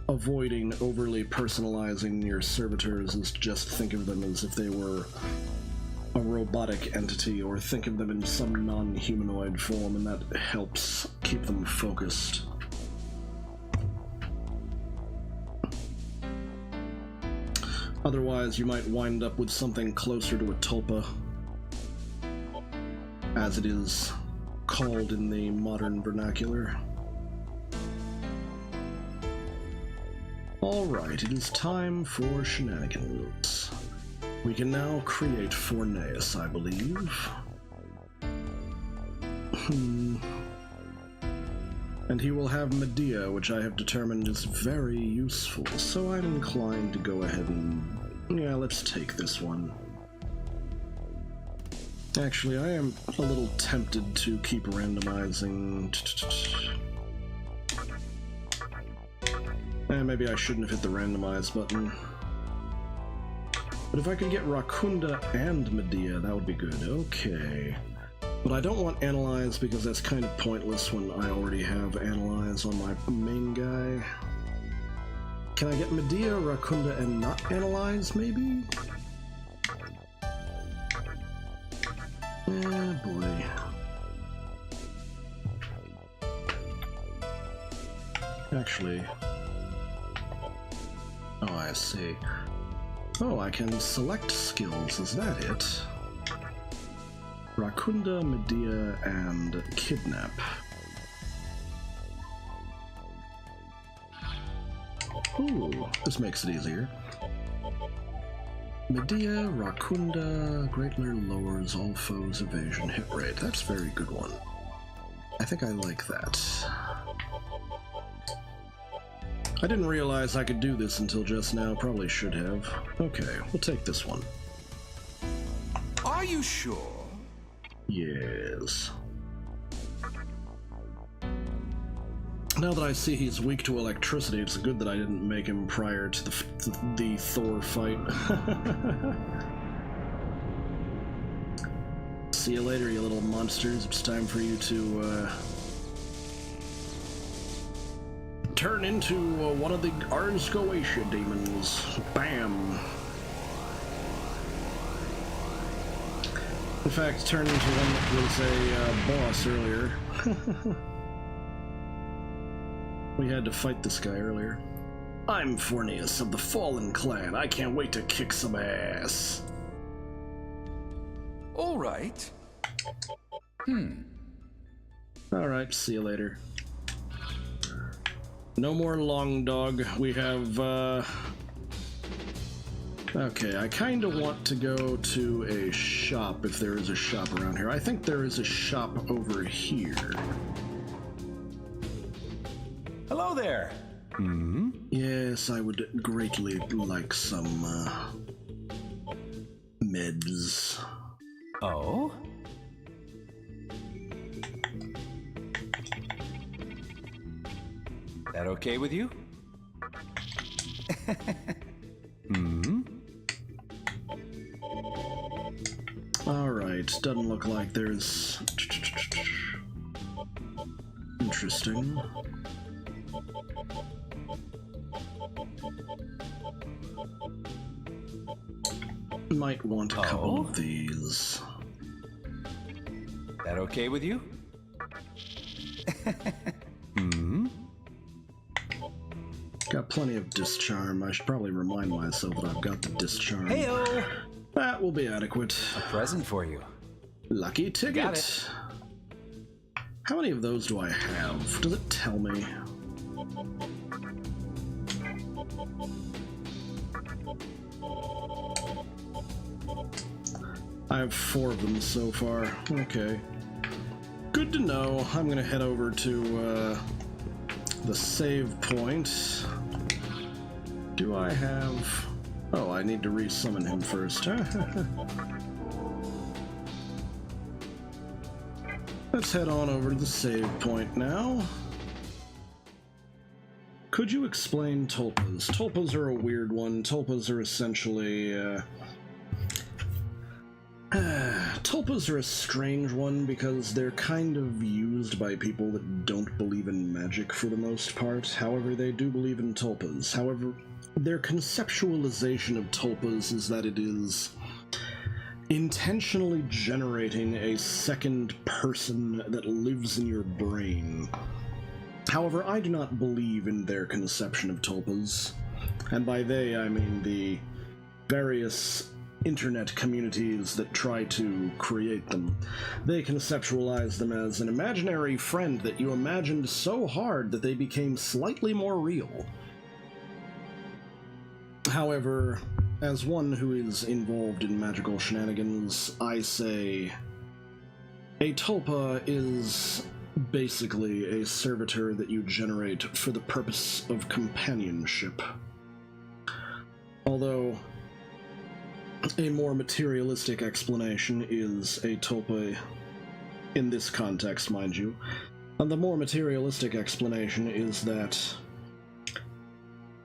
avoiding overly personalizing your servitors is just think of them as if they were a robotic entity, or think of them in some non-humanoid form, and that helps keep them focused. Otherwise, you might wind up with something closer to a tulpa, as it is called in the modern vernacular. Alright, it is time for shenanigans. We can now create Forneus, I believe. And he will have Medea, which I have determined is very useful, so I'm inclined to go ahead and... yeah, let's take this one. Actually, I am a little tempted to keep randomizing. Maybe I shouldn't have hit the randomize button. But if I could get Rakunda and Medea, that would be good. Okay. But I don't want Analyze because that's kind of pointless when I already have Analyze on my main guy. Can I get Medea, Rakunda, and not Analyze, maybe? Oh boy. Actually... Oh, I see. Oh, I can select skills, is that it? Rakunda, Medea, and Kidnap. Ooh, this makes it easier. Medea, Rakunda, greatly lowers all foes' evasion hit rate. That's a very good one. I think I like that. I didn't realize I could do this until just now. Probably should have. Okay, we'll take this one. Are you sure? Yes. Now that I see he's weak to electricity, it's good that I didn't make him prior to the Thor fight. See you later, you little monsters. It's time for you to, turn into one of the Arsgoatia demons. Bam! In fact, turn into one that was a boss earlier. We had to fight this guy earlier. I'm Forneus of the Fallen Clan. I can't wait to kick some ass. All right. Alright, see you later. No more long dog. We have, okay, I kinda want to go to a shop if there is a shop around here. I think there is a shop over here. Hello there. Yes, I would greatly like some, meds. Oh? That okay with you? Alright, doesn't look like there's... Interesting. Might want a couple of these. That okay with you? Got plenty of discharm. I should probably remind myself that I've got the discharm. Heyo! That will be adequate. A present for you. Lucky ticket. Got it. How many of those do I have? Does it tell me? I have 4 of them so far. Okay. Good to know. I'm gonna head over to the save point. Do I have... Oh, I need to re-summon him first. Let's head on over to the save point now. Could you explain tulpas? Tulpas are a weird one. Tulpas are essentially... tulpas are a strange one because they're kind of used by people that don't believe in magic for the most part. However, they do believe in tulpas. However, their conceptualization of tulpas is that it is intentionally generating a second person that lives in your brain. However, I do not believe in their conception of tulpas. And by they, I mean the various internet communities that try to create them. They conceptualize them as an imaginary friend that you imagined so hard that they became slightly more real. However, as one who is involved in magical shenanigans, I say a tulpa is basically a servitor that you generate for the purpose of companionship. Although A more materialistic explanation is a tulpa, in this context, mind you. And the more materialistic explanation is that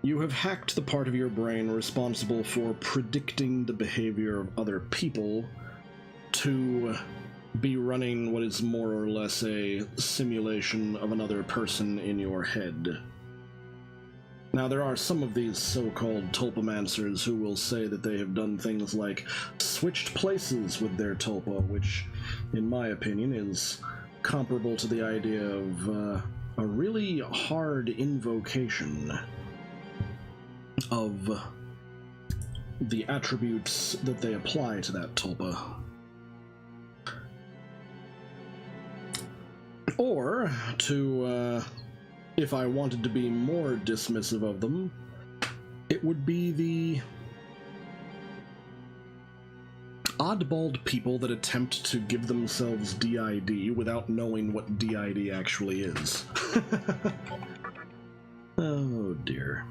you have hacked the part of your brain responsible for predicting the behavior of other people to be running what is more or less a simulation of another person in your head. Now, there are some of these so-called tulpamancers who will say that they have done things like switched places with their tulpa, which, in my opinion, is comparable to the idea of a really hard invocation of the attributes that they apply to that tulpa. Or, to, if I wanted to be more dismissive of them, it would be the oddballed people that attempt to give themselves DID without knowing what DID actually is. Oh dear.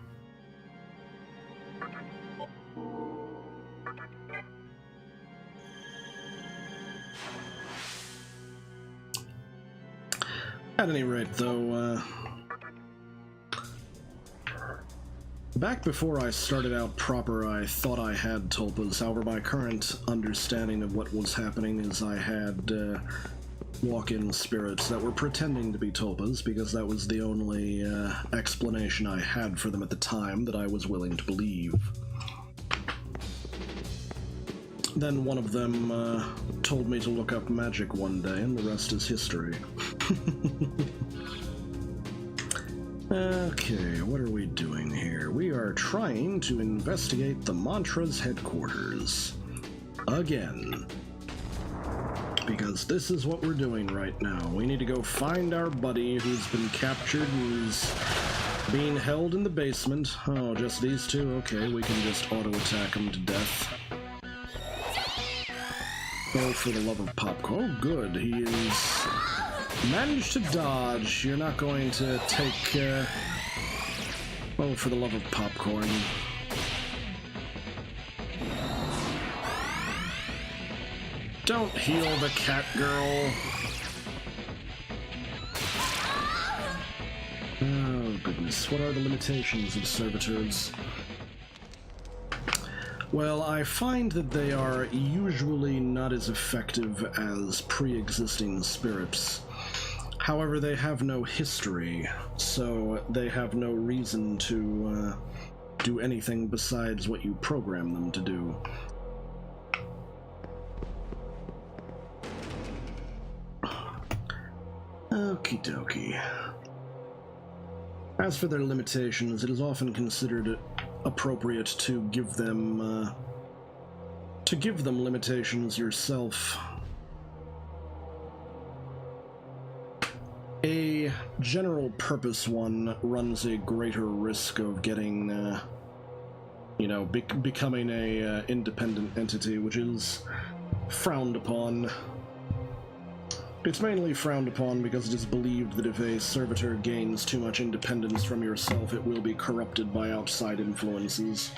At any rate, though, back before I started out proper, I thought I had tulpas. However, my current understanding of what was happening is I had walk-in spirits that were pretending to be tulpas, because that was the only explanation I had for them at the time that I was willing to believe. Then one of them told me to look up magic one day, and the rest is history. Okay, what are we doing here? We are trying to investigate the Mantra's headquarters. Again. Because this is what we're doing right now. We need to go find our buddy who's been captured and is being held in the basement. Oh, just these two? Okay, we can just auto-attack him to death. Oh, for the love of popcorn. Oh, good. He is managed to dodge. You're not going to take, oh, for the love of popcorn. Don't heal the cat girl. Oh, goodness. What are the limitations of servitors? Well, I find that they are usually not as effective as pre-existing spirits. However, they have no history, so they have no reason to do anything besides what you program them to do. Okie dokie. As for their limitations, it is often considered appropriate to give them limitations yourself. A general purpose one runs a greater risk of getting, becoming a independent entity, which is frowned upon. It's mainly frowned upon because it is believed that if a servitor gains too much independence from yourself, it will be corrupted by outside influences.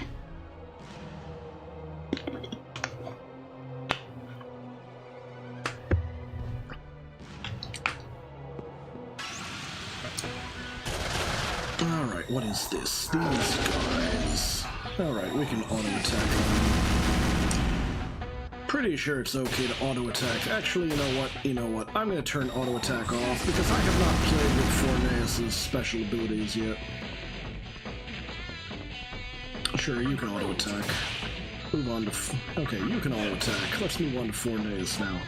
Alright, what is this? These guys. Alright, we can auto-attack them. Pretty sure it's okay to auto-attack. Actually, you know what? I'm gonna turn auto-attack off because I have not played with Forneus' special abilities yet. Sure, you can auto-attack. Move on to... okay, you can auto-attack. Let's move on to Forneus now.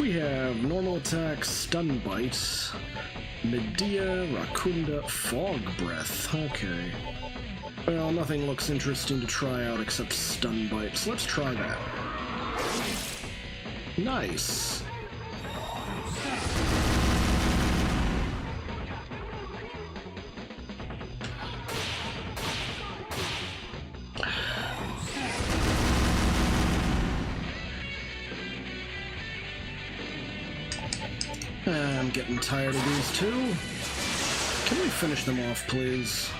We have normal attack, stun bite, Medea, Rakunda, fog breath. Okay. Well, nothing looks interesting to try out except stun bite, so let's try that. Nice. I'm getting tired of these two. Can we finish them off, please?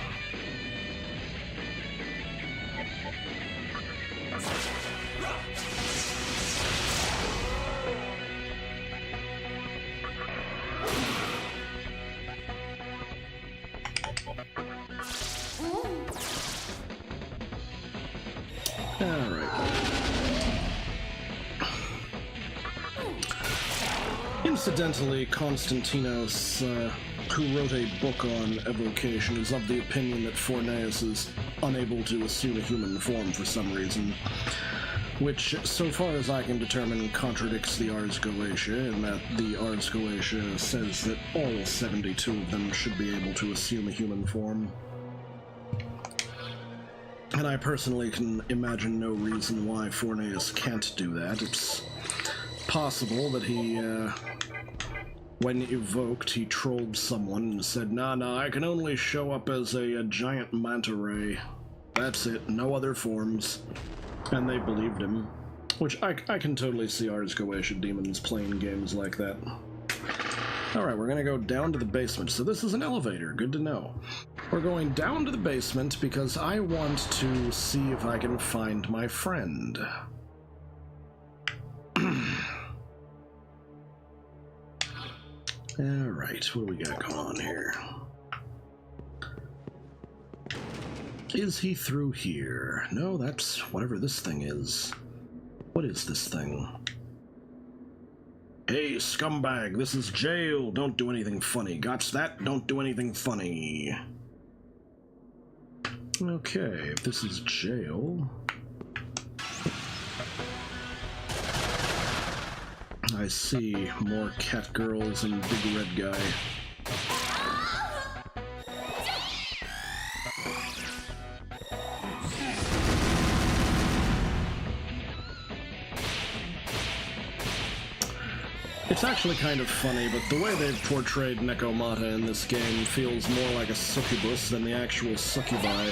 Incidentally, Konstantinos, who wrote a book on evocation, is of the opinion that Forneus is unable to assume a human form for some reason, which, so far as I can determine, contradicts the Ars Goetia, in that the Ars Goetia says that all 72 of them should be able to assume a human form. And I personally can imagine no reason why Forneus can't do that. It's possible that he, when evoked, he trolled someone and said, nah, I can only show up as a giant manta ray. That's it, no other forms. And they believed him. Which I can totally see Ars Goetia demons playing games like that. Alright, we're gonna go down to the basement. So this is an elevator, good to know. We're going down to the basement because I want to see if I can find my friend. Alright, what do we got going on here? Is he through here? No, that's whatever this thing is. What is this thing? Hey, scumbag, this is jail. Don't do anything funny. Gotch that? Don't do anything funny. Okay, if this is jail... I see more cat girls and big red guy. It's actually kind of funny, but the way they've portrayed Nekomata in this game feels more like a succubus than the actual succubi.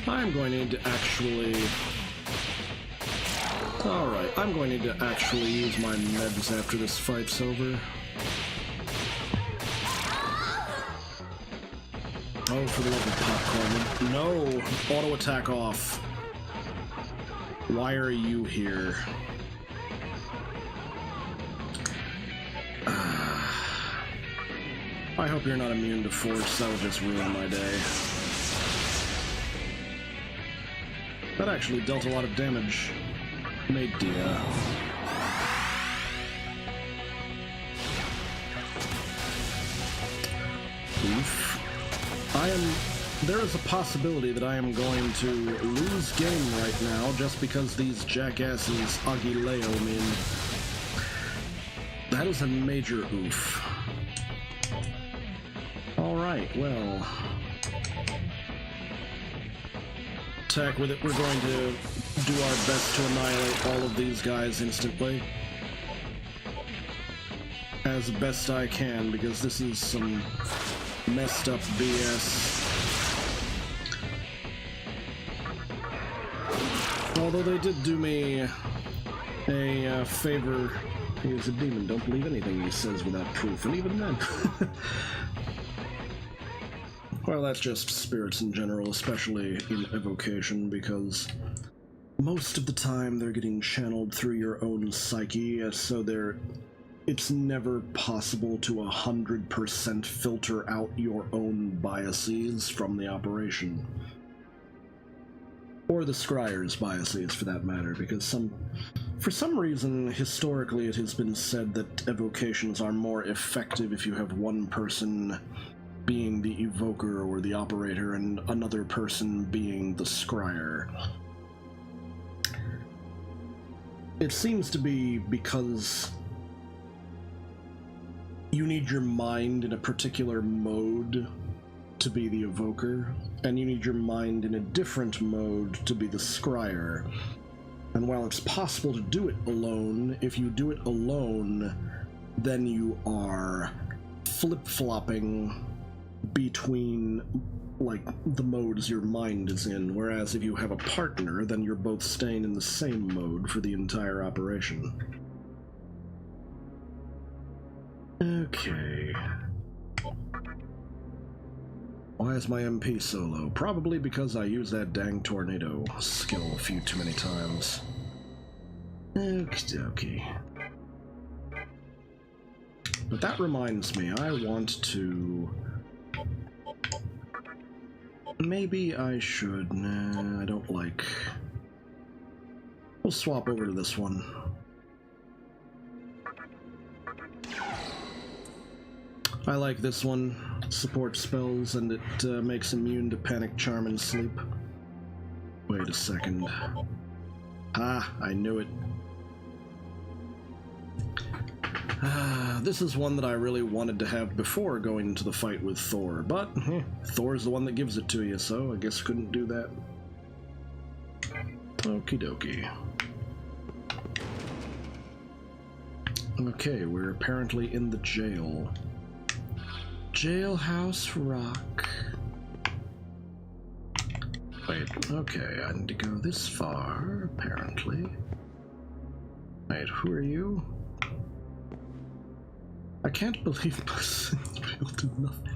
I'm going to need to actually... Alright, I'm going to need to actually use my meds after this fight's over. Oh, for the love of popcorn. No! Auto attack off. Why are you here? I hope you're not immune to force. That would just ruin my day. That actually dealt a lot of damage. Made dear. Oof. There is a possibility that I am going to lose game right now just because these jackasses agileo me. That is a major oof. Alright, well... Attack with it. We're going to do our best to annihilate all of these guys instantly. As best I can, because this is some messed up BS. Although they did do me a favor. He is a demon. Don't believe anything he says without proof, and even then. Well, that's just spirits in general, especially in evocation, because most of the time they're getting channeled through your own psyche, so it's never possible to 100% filter out your own biases from the operation. Or the scryer's biases, for that matter, because for some reason, historically, it has been said that evocations are more effective if you have one person being the evoker or the operator and another person being the scryer. It seems to be because you need your mind in a particular mode to be the evoker, and you need your mind in a different mode to be the scryer. And while it's possible to do it alone, if you do it alone, then you are flip-flopping between, like, the modes your mind is in, whereas if you have a partner, then you're both staying in the same mode for the entire operation. Okay. Why is my MP so low? Probably because I used that dang tornado skill a few too many times. Okey-dokey. But that reminds me, I want to... Maybe I should... Nah, I don't like... We'll swap over to this one. I like this one. Supports spells and it makes immune to panic, charm, and sleep. Wait a second. Ah, I knew it. This is one that I really wanted to have before going into the fight with Thor, but Thor's the one that gives it to you, so I guess couldn't do that. Okie dokie. Okay, we're apparently in the jail. Jailhouse Rock. Wait, okay, I need to go this far, apparently. Wait, who are you? I can't believe my sins did nothing.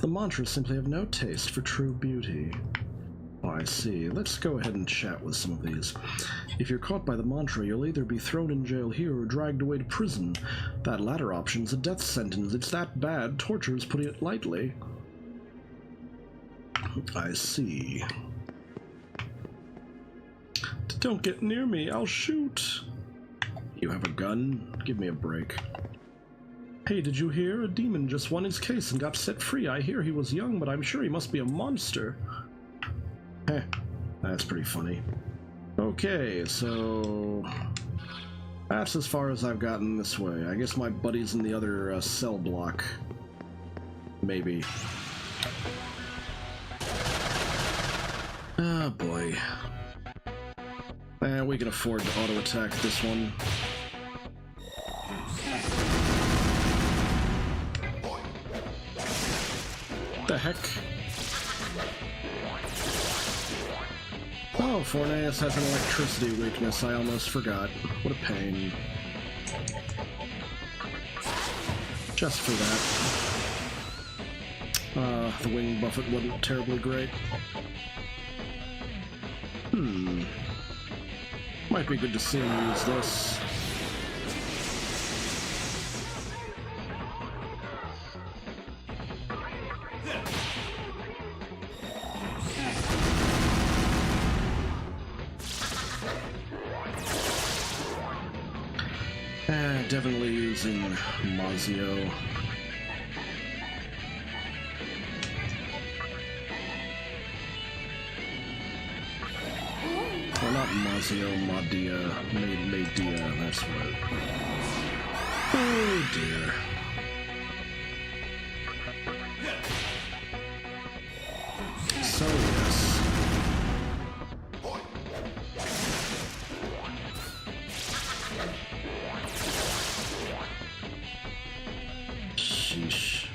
The mantras simply have no taste for true beauty. Oh, I see. Let's go ahead and chat with some of these. If you're caught by the mantra, you'll either be thrown in jail here or dragged away to prison. That latter option's a death sentence. It's that bad. Torture's putting it lightly. I see. Don't get near me. I'll shoot. You have a gun? Give me a break. Hey, did you hear? A demon just won his case and got set free. I hear he was young, but I'm sure he must be a monster. Heh, that's pretty funny. Okay, so that's as far as I've gotten this way. I guess my buddy's in the other cell block. Maybe. Oh boy. We can afford to auto-attack this one. The heck? Oh, Forneus has an electricity weakness. I almost forgot. What a pain. Just for that. The wing buffet wasn't terribly great. Might be good to see him use this. Definitely using Mazio. Well, not Mazio, Madia, Madia, that's right. Oh dear. So yes. Sheesh.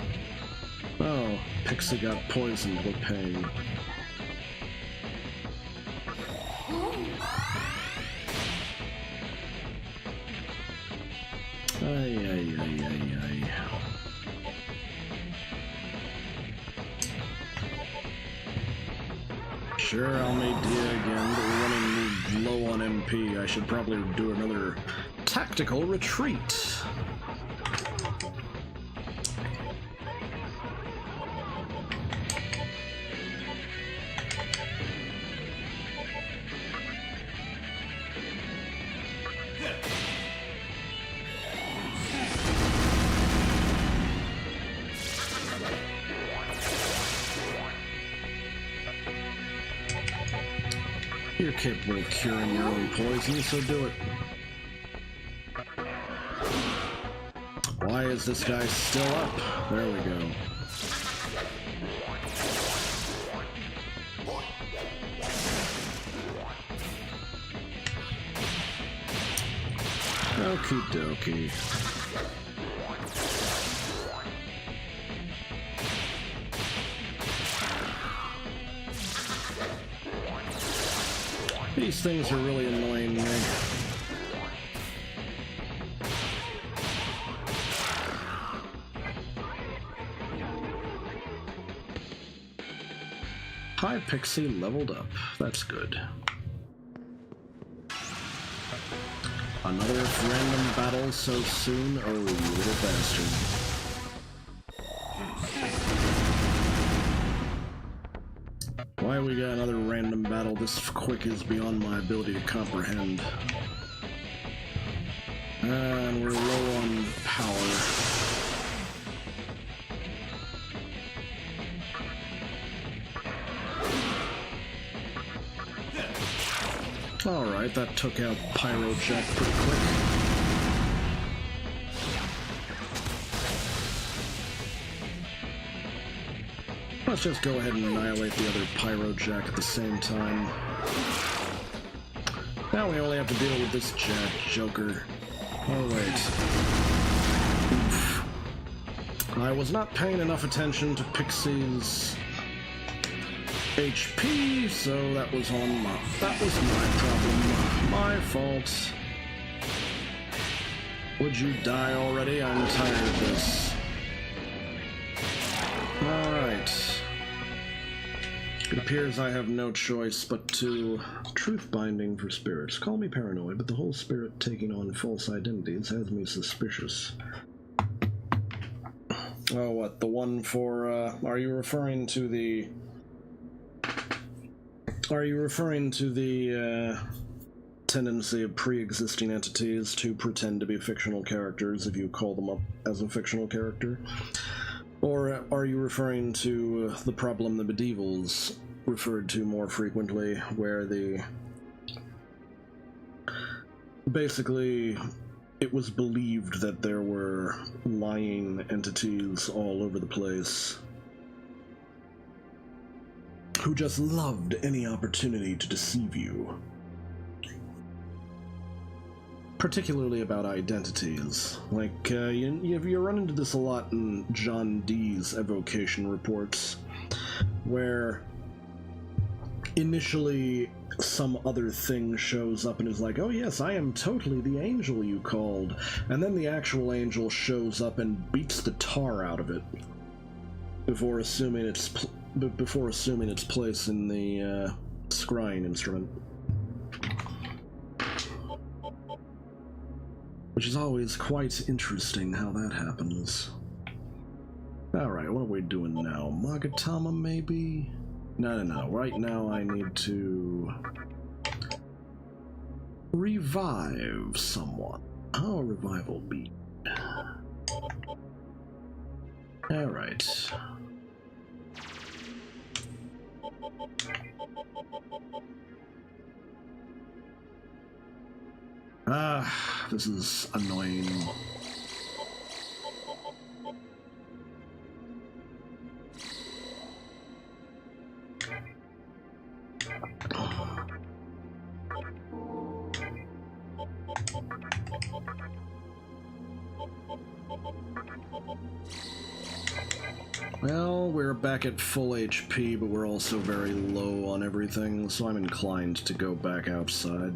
Oh, Pixie got poisoned with pain. Ay. Sure, I'll make Dia again, but we're running low on MP. I should probably do another tactical retreat. You're capable of curing your own poison, so do it. Why is this guy still up? There we go. Okie dokie. These things are really annoying me. Hi, Pixie leveled up. That's good. Another random battle so soon? Oh, you little bastard. Why we got another random battle this quick is beyond my ability to comprehend. And we're low on power. Alright, that took out Pyro Jack pretty quick. Let's just go ahead and annihilate the other Pyro Jack at the same time. Now we only have to deal with this Joker. Oh wait. Oof. I was not paying enough attention to Pixie's HP, so that was my problem. My fault. Would you die already? I'm tired of this. Alright. It appears I have no choice but to truth binding for spirits. Call me paranoid, but the whole spirit taking on false identities has me suspicious. Oh, what? The one for, are you referring to the tendency of pre-existing entities to pretend to be fictional characters if you call them up as a fictional character? Or are you referring to the problem the medievals referred to more frequently, where basically it was believed that there were lying entities all over the place who just loved any opportunity to deceive you? Particularly about identities. Like, you run into this a lot in John Dee's evocation reports, where initially some other thing shows up and is like, oh yes, I am totally the angel you called, and then the actual angel shows up and beats the tar out of it before assuming its place in the scrying instrument. Which is always quite interesting how that happens. Alright, what are we doing now? Magatama, maybe? No. Right now I need to revive someone. How a revival be? Alright. This is annoying. Well, we're back at full HP, but we're also very low on everything, so I'm inclined to go back outside.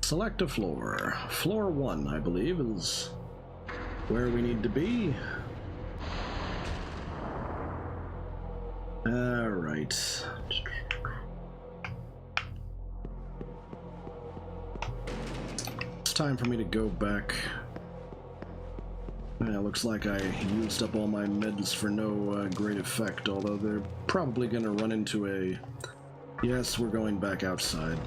Select a floor. Floor 1, I believe, is where we need to be. Alright. It's time for me to go back. Yeah, looks like I used up all my meds for no great effect, although they're probably gonna run into a... Yes, we're going back outside.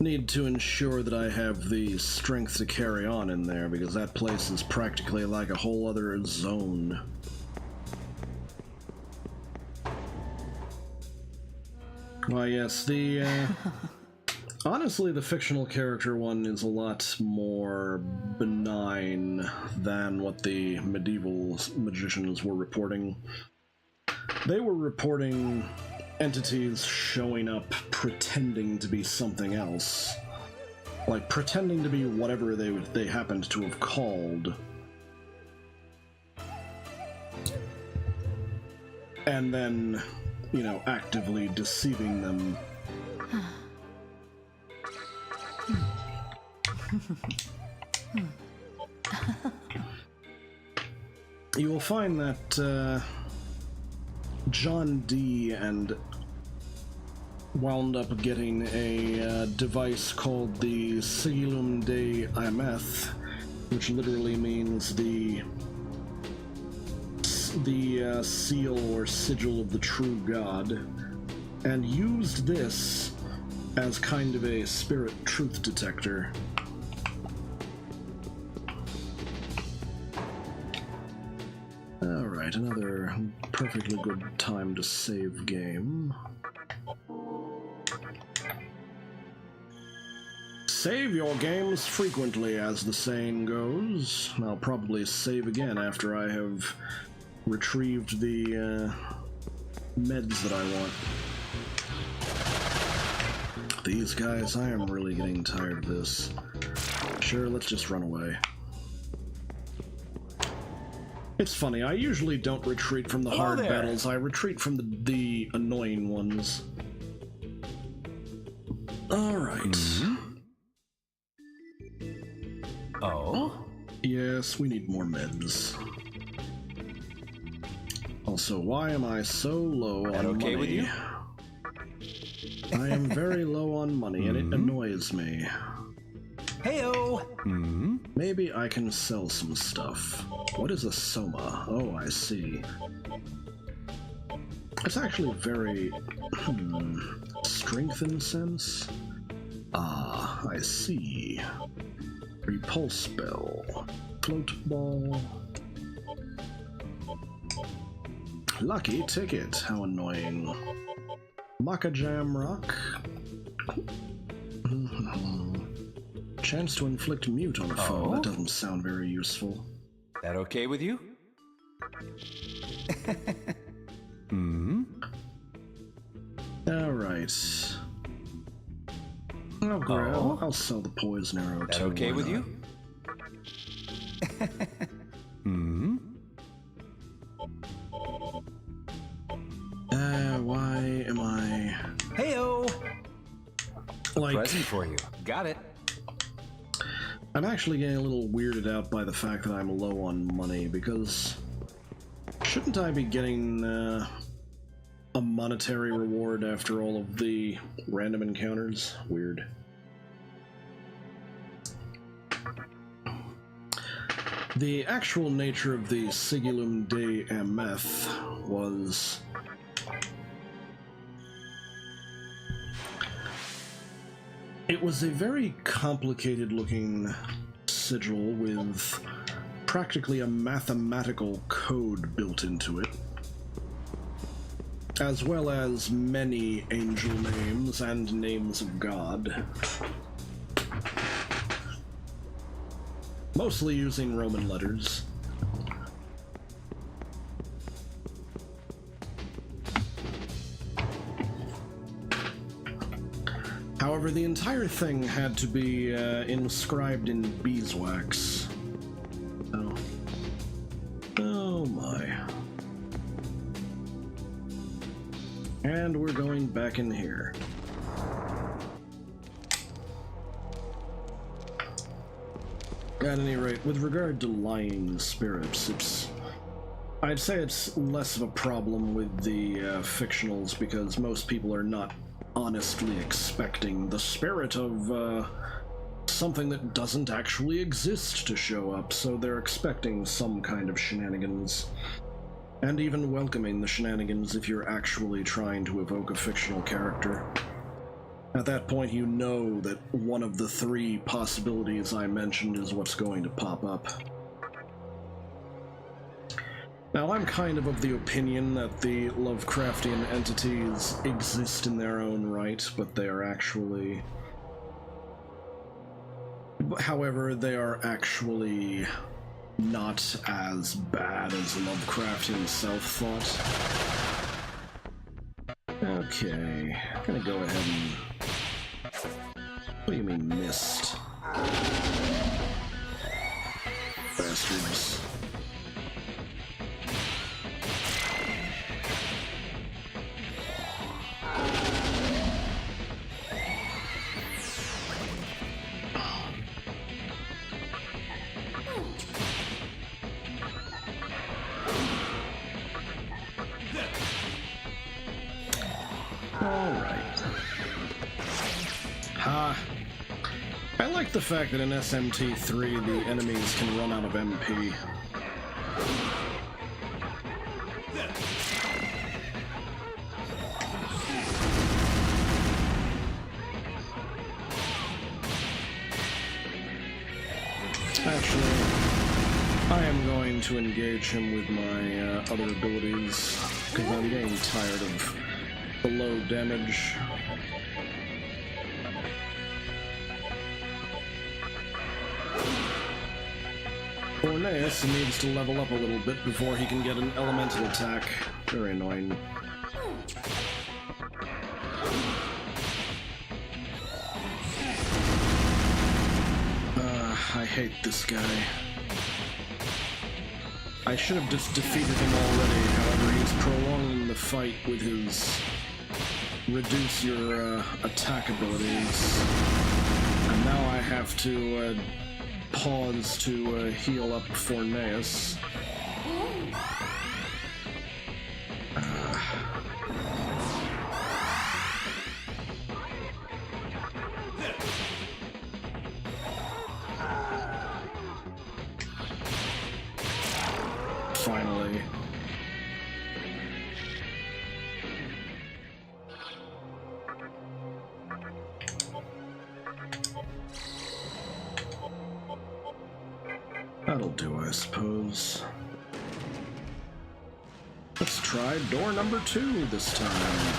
Need to ensure that I have the strength to carry on in there, because that place is practically like a whole other zone. Why, yes, the, honestly, the fictional character one is a lot more benign than what the medieval magicians were reporting. They were reporting entities showing up pretending to be something else. Like, pretending to be whatever they happened to have called. And then, you know, actively deceiving them. You will find that, John Dee and wound up getting a device called the Sigillum de Imeth, which literally means the seal or sigil of the true god, and used this as kind of a spirit truth detector. Alright, another perfectly good time to save game. Save your games frequently, as the saying goes. I'll probably save again after I have retrieved the meds that I want. These guys, I am really getting tired of this. Sure, let's just run away. It's funny, I usually don't retreat from the hard battles, I retreat from the annoying ones. Alright. Oh? Yes, we need more meds. Also, why am I so low on okay money? with you? I am very low on money, and it annoys me. Heyo! Maybe I can sell some stuff. What is a soma? Oh, I see. It's actually very... strength incense? Ah, I see. Repulse spell. Float ball. Lucky ticket. How annoying. Maca Jam Rock. Chance to inflict mute on a foe. That doesn't sound very useful. That okay with you? Alright. I'll sell the poison arrow That too. okay why with not? you? Why am I... Heyo! Like, Present for you. Got it. I'm actually getting a little weirded out by the fact that I'm low on money, because... Shouldn't I be getting, a monetary reward after all of the random encounters? Weird. The actual nature of the Sigillum de Imeth was... It was a very complicated-looking sigil with practically a mathematical code built into it, as well as many angel names and names of God. Mostly using Roman letters. However, the entire thing had to be inscribed in beeswax. Oh my. And we're going back in here. At any rate, with regard to lying spirits, I'd say it's less of a problem with the fictionals, because most people are not honestly expecting the spirit of something that doesn't actually exist to show up, so they're expecting some kind of shenanigans. And even welcoming the shenanigans if you're actually trying to evoke a fictional character. At that point, you know that one of the three possibilities I mentioned is what's going to pop up. Now, I'm kind of the opinion that the Lovecraftian entities exist in their own right, but they are actually... However, they are actually not as bad as Lovecraft himself thought. Okay, I'm gonna go ahead and... What do you mean, missed? Bastards. Alright. the fact that in SMT3 the enemies can run out of MP. Actually, I am going to engage him with my other abilities, because I'm getting tired of the low damage. Forneus needs to level up a little bit before he can get an elemental attack. Very annoying. I hate this guy. I should have just defeated him already, however he's prolonging the fight with his reduce your attack abilities. And now I have to pause to heal up Forneus. Finally. That'll do, I suppose. Let's try door number 2 this time.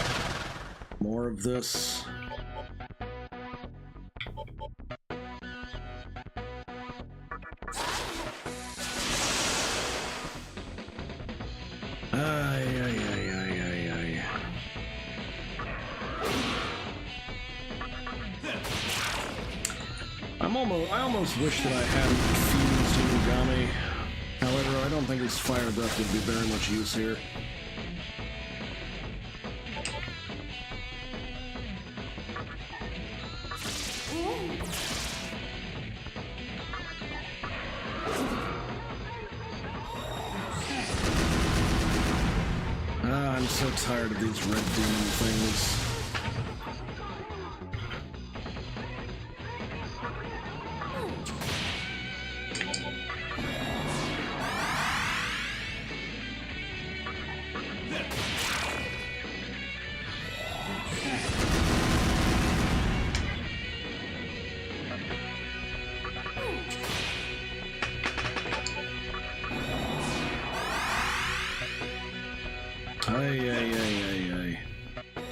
More of this. I almost wish that I hadn't fused Inugami. However, I don't think his fire breath would be very much use here. I'm so tired of these red demon things.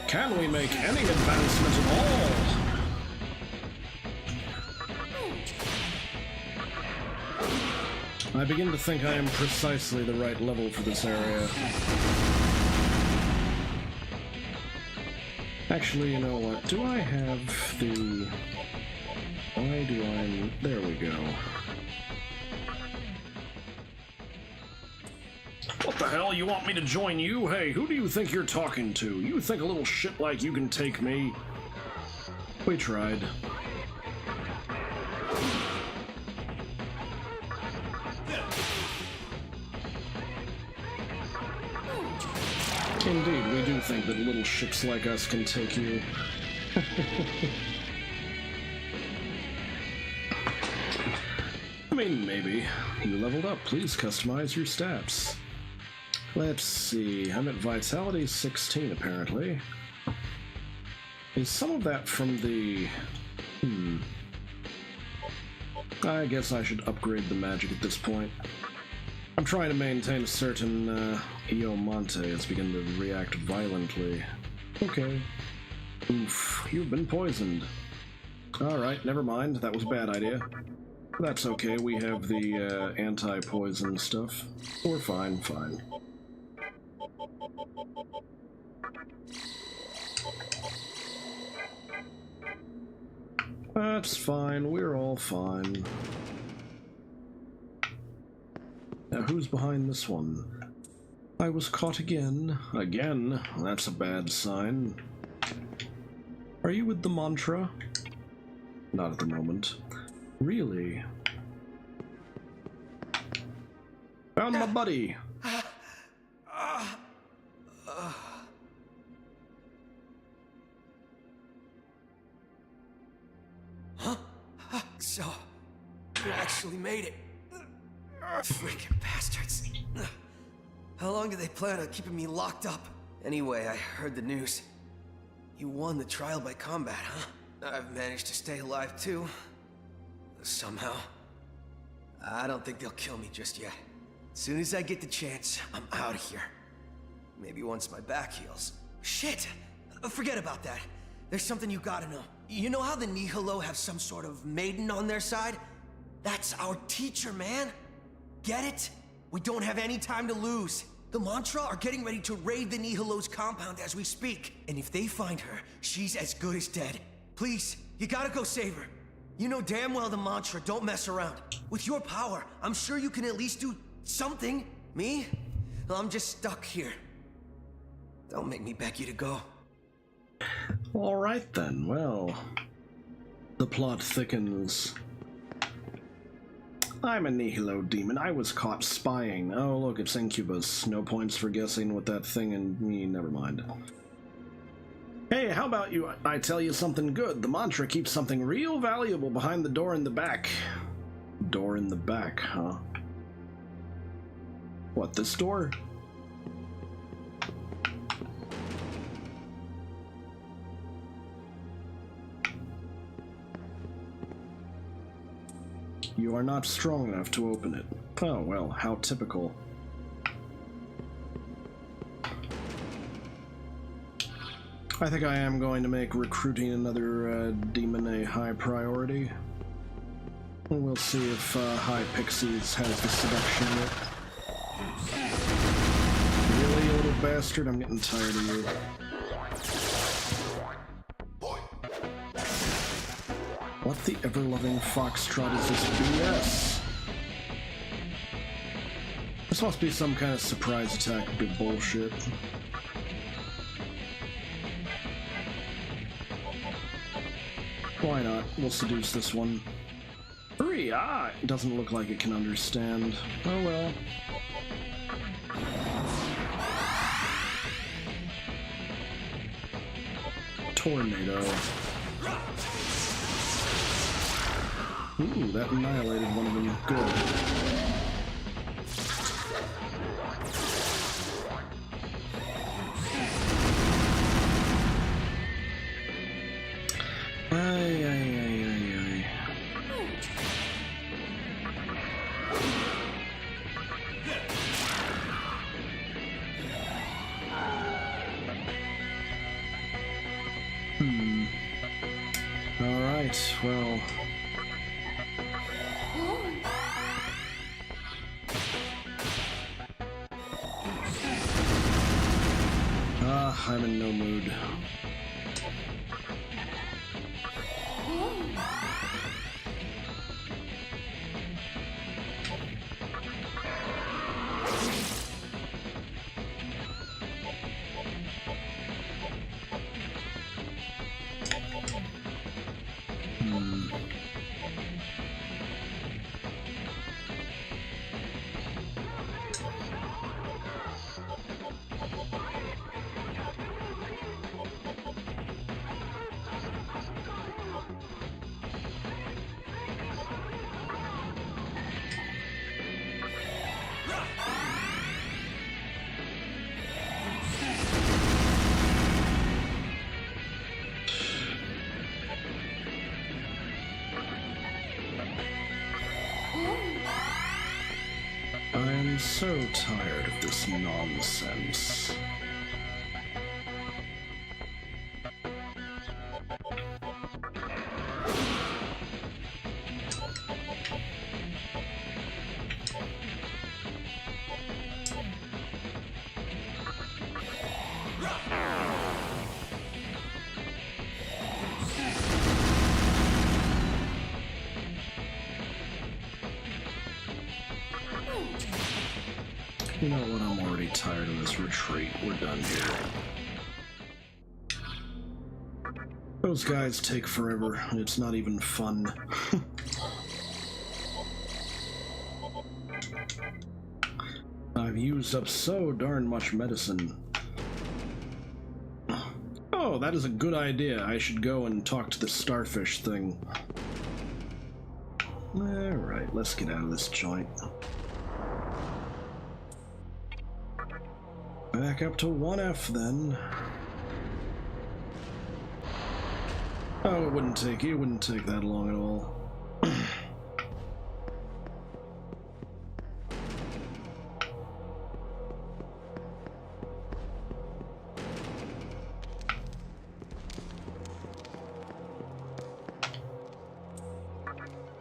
Can we make any advancement at all? I begin to think I am precisely the right level for this area. Actually, you know what? Do I have the... Why do I... There we go. What the hell? You want me to join you? Hey, who do you think you're talking to? You think a little shit like you can take me? We tried. Indeed, we do think that little ships like us can take you. I mean, maybe. You leveled up. Please customize your stats. Let's see. I'm at Vitality 16, apparently. Is some of that from the... I guess I should upgrade the magic at this point. I'm trying to maintain a certain, Io Monte has begun to react violently. Okay. Oof, you've been poisoned. Alright, never mind. That was a bad idea. That's okay, we have the, anti-poison stuff. We're fine. That's fine, we're all fine. Now who's behind this one? I was caught again. Again? That's a bad sign. Are you with the mantra? Not at the moment. Really? Found my buddy! actually made it. Freaking bastards. How long do they plan on keeping me locked up? Anyway, I heard the news. You won the trial by combat, huh? I've managed to stay alive too. Somehow. I don't think they'll kill me just yet. As soon as I get the chance, I'm out of here. Maybe once my back heals. Shit! Forget about that. There's something you gotta know. You know how the Nihilo have some sort of maiden on their side? That's our teacher, man. Get it? We don't have any time to lose. The Mantra are getting ready to raid the Nihilo's compound as we speak. And if they find her, she's as good as dead. Please, you gotta go save her. You know damn well the Mantra don't mess around. With your power, I'm sure you can at least do something. Me? Well, I'm just stuck here. Don't make me beg you to go. Alright then, well, the plot thickens. I'm a Nihilo demon. I was caught spying. Oh, look, it's Incubus. No points for guessing what that thing and me. Never mind. Hey, how about I tell you something good? The Mantra keeps something real valuable behind the door in the back. Door in the back, huh? What, this door? You are not strong enough to open it. Oh, well, how typical. I think I am going to make recruiting another demon a high priority. We'll see if High Pixies has the seduction yet. Really, you little bastard? I'm getting tired of you. What the ever-loving foxtrot is this BS? This must be some kind of surprise attack good bullshit. Why not? We'll seduce this one. Hurry! Ah! It doesn't look like it can understand. Oh well. Tornado. Ooh, that annihilated one of them. Good. Alright, well... I'm in no mood. I'm so tired of this nonsense. You know what, I'm already tired of this retreat. We're done here. Those guys take forever, and it's not even fun. I've used up so darn much medicine. Oh, that is a good idea. I should go and talk to the starfish thing. Alright, let's get out of this joint. Back up to 1F then. Oh, it wouldn't take that long at all.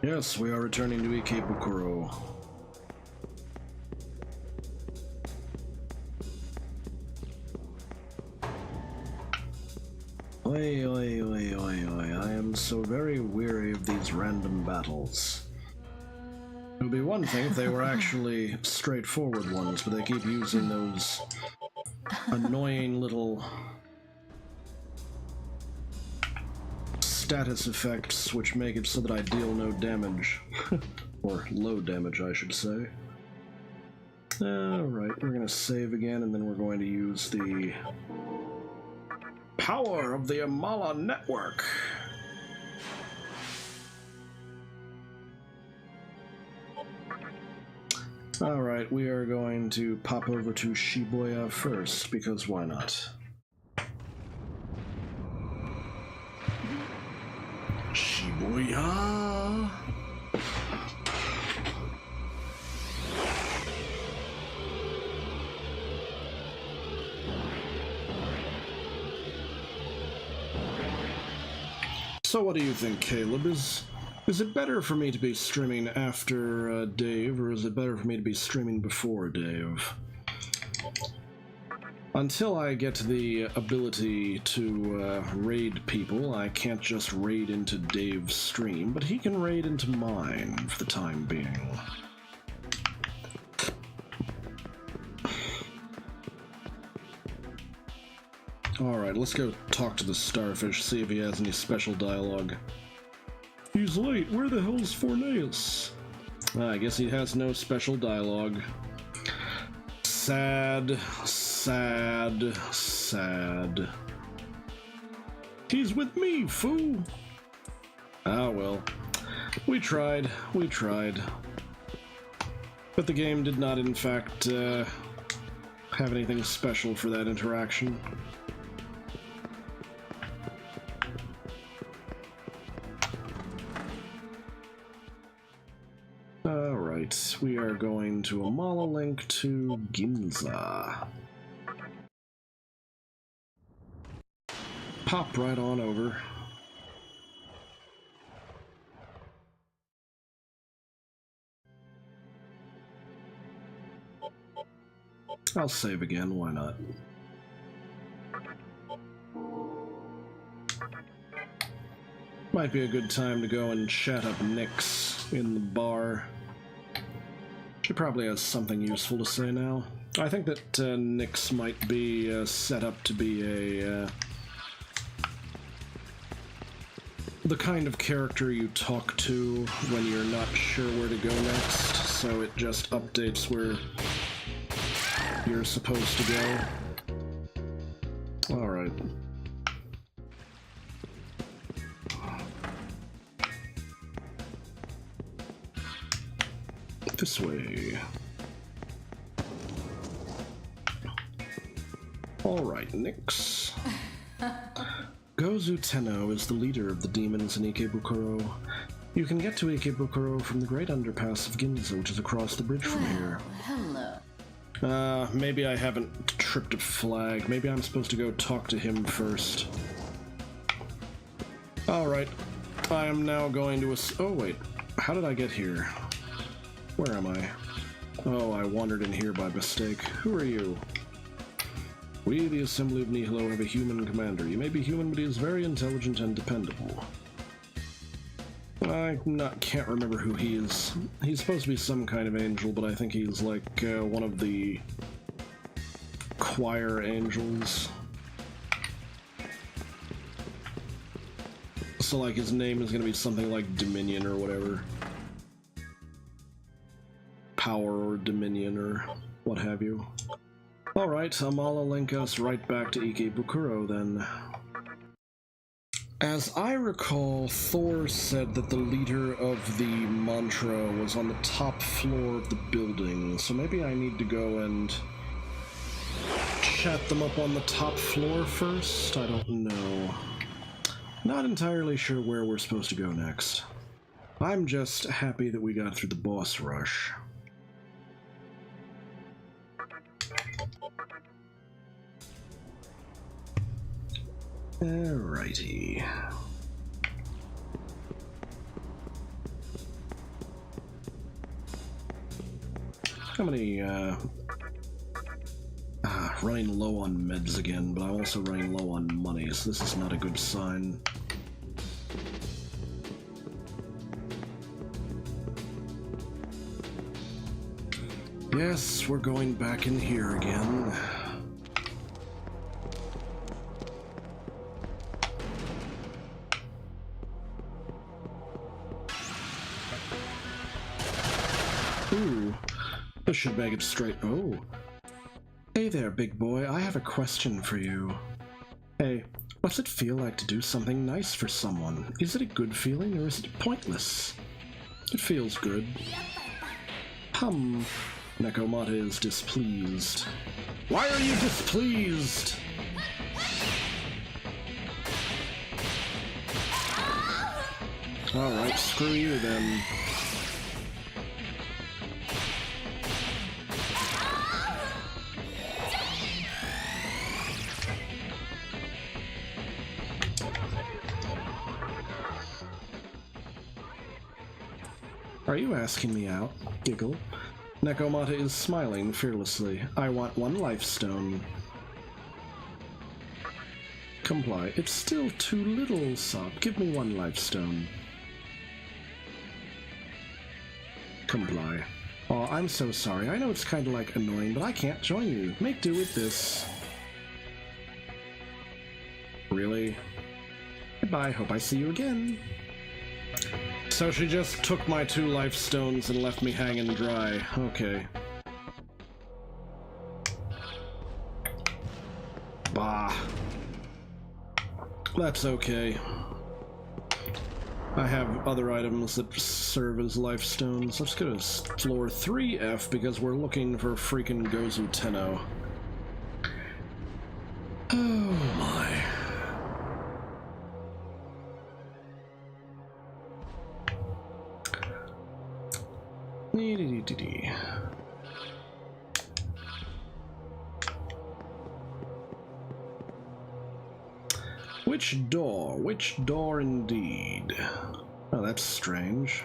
Yes, we are returning to Ikebukuro. Oi, oi, oi, oi, oi. I am so very weary of these random battles. It would be one thing if they were actually straightforward ones, but they keep using those annoying little status effects which make it so that I deal no damage. Or low damage, I should say. Alright, we're gonna save again, and then we're going to use the power of the Amala network. Alright, we are going to pop over to Shibuya first, because why not? Shibuya! So what do you think, Caleb? Is it better for me to be streaming after Dave, or is it better for me to be streaming before Dave? Until I get the ability to raid people, I can't just raid into Dave's stream, but he can raid into mine for the time being. Alright, let's go talk to the starfish, see if he has any special dialogue. He's late. Where the hell's Forneus? I guess he has no special dialogue. Sad, sad, sad. He's with me, fool! Ah, well. We tried. But the game did not, in fact, have anything special for that interaction. Alright, we are going to Amala Link to Ginza. Pop right on over. I'll save again, why not? Might be a good time to go and chat up Nyx in the bar. She probably has something useful to say now. I think that Nyx might be set up to be a the kind of character you talk to when you're not sure where to go next, so it just updates where you're supposed to go. Alright. This way. Alright, Nyx. Gozu Tenno is the leader of the demons in Ikebukuro. You can get to Ikebukuro from the great underpass of Ginza, which is across the bridge from here. Hello. Maybe I haven't tripped a flag. Maybe I'm supposed to go talk to him first. Alright. I am now going to oh, wait. How did I get here? Where am I? Oh, I wandered in here by mistake. Who are you? We, the Assembly of Nihilo, have a human commander. He may be human, but he is very intelligent and dependable. Can't remember who he is. He's supposed to be some kind of angel, but I think he's like one of the choir angels. So like his name is gonna be something like Dominion or whatever. Power or Dominion or what have you. Alright, Amala link us right back to Ikebukuro then. As I recall, Thor said that the leader of the mantra was on the top floor of the building, so maybe I need to go and chat them up on the top floor first? I don't know. Not entirely sure where we're supposed to go next. I'm just happy that we got through the boss rush. Alrighty. How many, running low on meds again, but I'm also running low on money, so this is not a good sign. Yes, we're going back in here again. Ooh, this should make it straight. Oh. Hey there, big boy. I have a question for you. Hey, what's it feel like to do something nice for someone? Is it a good feeling or is it pointless? It feels good. Nekomata is displeased. Why are you displeased? Alright, screw you then. Are you asking me out? Giggle. Nekomata is smiling fearlessly. I want 1 life stone. Comply. It's still too little, Sop. Give me 1 life stone. Comply. Oh, I'm so sorry. I know it's kind of like annoying, but I can't join you. Make do with this. Really? Goodbye. Hope I see you again. So she just took my 2 life stones and left me hanging dry. Okay. Bah. That's okay. I have other items that serve as life stones. Let's go to floor 3F because we're looking for freaking Gozu Tenno. Oh my. Which door? Which door indeed? Oh, that's strange.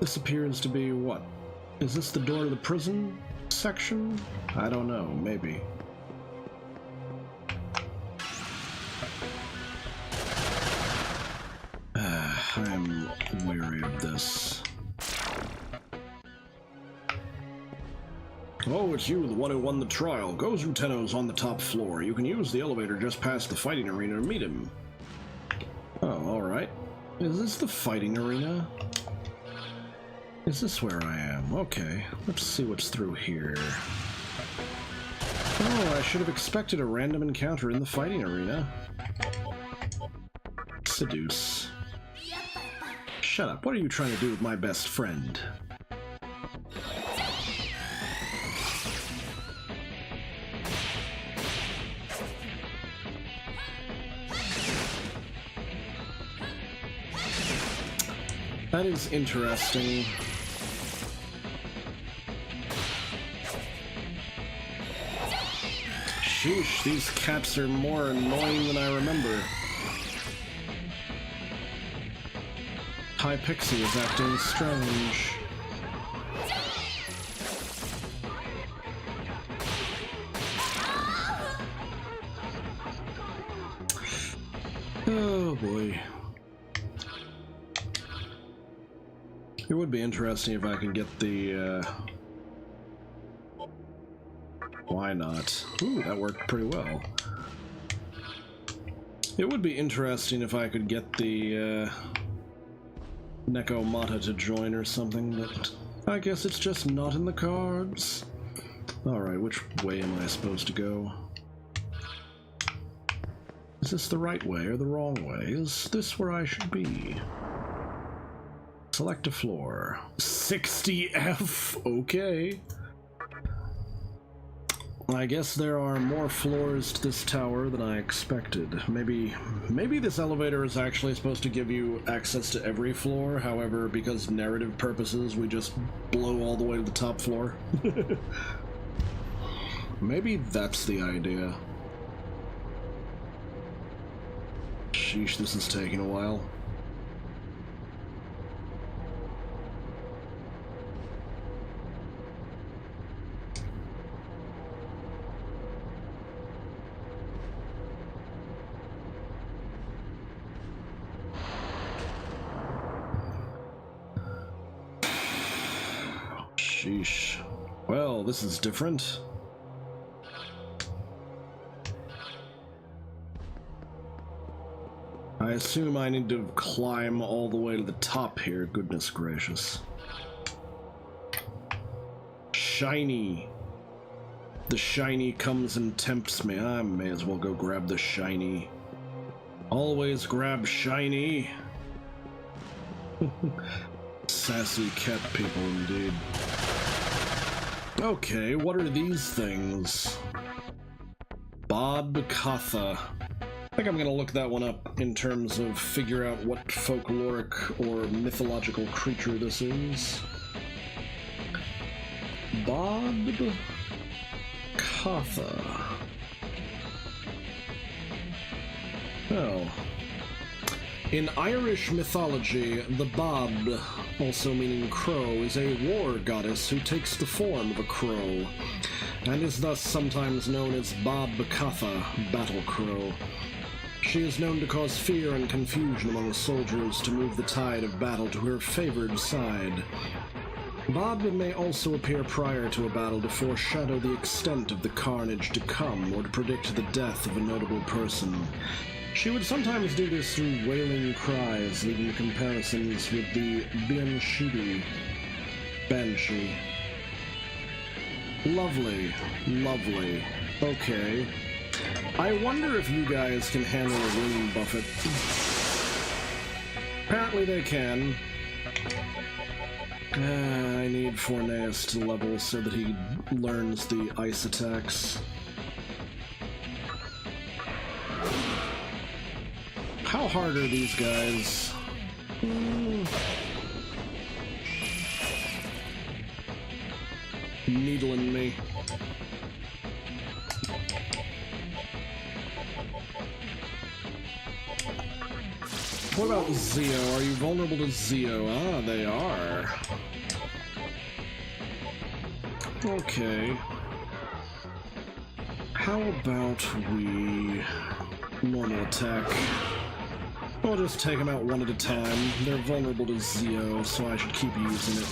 This appears to be what? Is this the door to the prison section? I don't know, maybe. I'm weary of this. Oh, it's you, the one who won the trial. Gozu Tenno's on the top floor. You can use the elevator just past the fighting arena to meet him. Oh, alright. Is this the fighting arena? Is this where I am? Okay, let's see what's through here. Oh, I should have expected a random encounter in the fighting arena. Seduce. Shut up. What are you trying to do with my best friend? That is interesting. Sheesh, these cats are more annoying than I remember. High Pixie is acting strange. Oh boy. It would be interesting if I could get the, why not? Ooh, that worked pretty well. It would be interesting if I could get the, Nekomata to join or something, but I guess it's just not in the cards. Alright, which way am I supposed to go? Is this the right way or the wrong way? Is this where I should be? Select a floor. 60F? Okay. I guess there are more floors to this tower than I expected. Maybe this elevator is actually supposed to give you access to every floor, however, because narrative purposes, we just blow all the way to the top floor. Maybe that's the idea. Sheesh, this is taking a while. Sheesh. Well, this is different. I assume I need to climb all the way to the top here, goodness gracious. Shiny. The shiny comes and tempts me. I may as well go grab the shiny. Always grab shiny. Sassy cat people indeed. Okay, what are these things? Bob Katha. I think I'm gonna look that one up in terms of figure out what folkloric or mythological creature this is. Bob Katha. Oh. In Irish mythology, the Bob, also meaning crow, is a war goddess who takes the form of a crow, and is thus sometimes known as Bob Katha, Battle Crow. She is known to cause fear and confusion among soldiers to move the tide of battle to her favored side. Bob may also appear prior to a battle to foreshadow the extent of the carnage to come or to predict the death of a notable person. She would sometimes do this through wailing cries, leading to comparisons with the Banshee. Lovely, lovely. Okay. I wonder if you guys can handle a wing buffet. Apparently they can. I need Forneus to level so that he learns the ice attacks. How hard are these guys? Needling me. What about Zeo? Are you vulnerable to Zeo? Ah, they are. Okay. How about we normal attack? We'll just take them out one at a time. They're vulnerable to Zeo, so I should keep using it.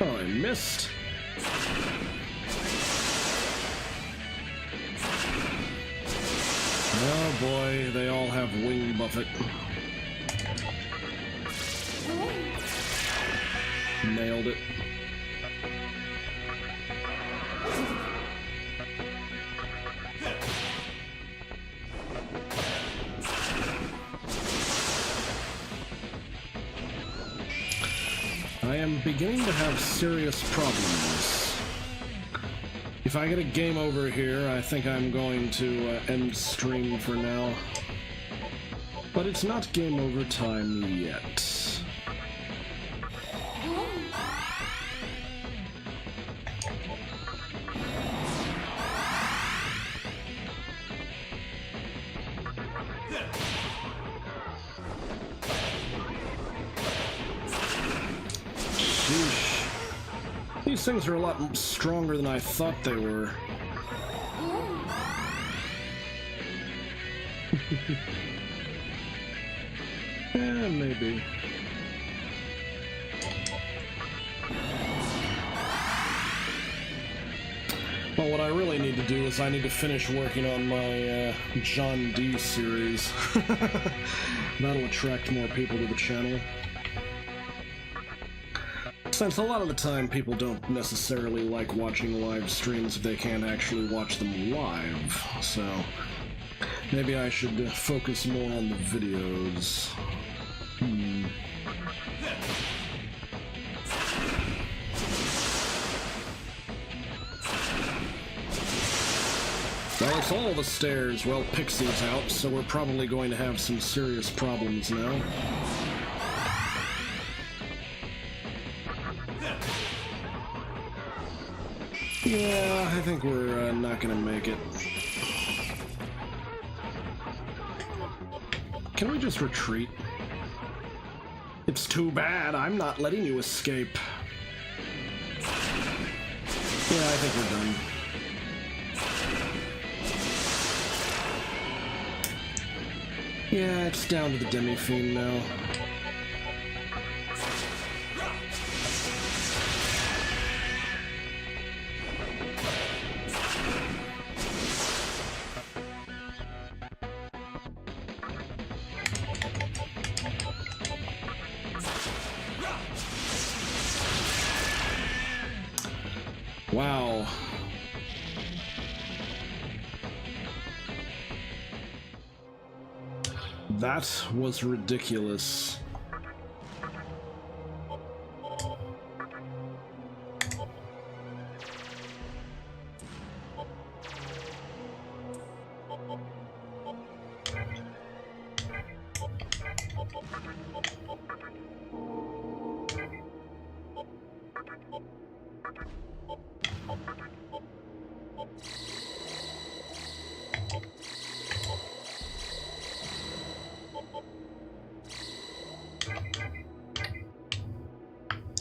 Oh, I missed. Oh boy, they all have wing buffet. Nailed it. I am beginning to have serious problems. If I get a game over here, I think I'm going to end stream for now. But it's not game over time yet. These things are a lot stronger than I thought they were. Yeah, maybe. Well, what I really need to do is I need to finish working on my John D series. That'll attract more people to the channel. Since a lot of the time people don't necessarily like watching live streams if they can't actually watch them live, so maybe I should focus more on the videos. Well, it's all the stairs. Well, Pixie's out, so we're probably going to have some serious problems now. Yeah, I think we're not gonna make it. Can we just retreat? It's too bad. I'm not letting you escape. Yeah, I think we're done. Yeah, it's down to the demi-fiend now. Wow. That was ridiculous.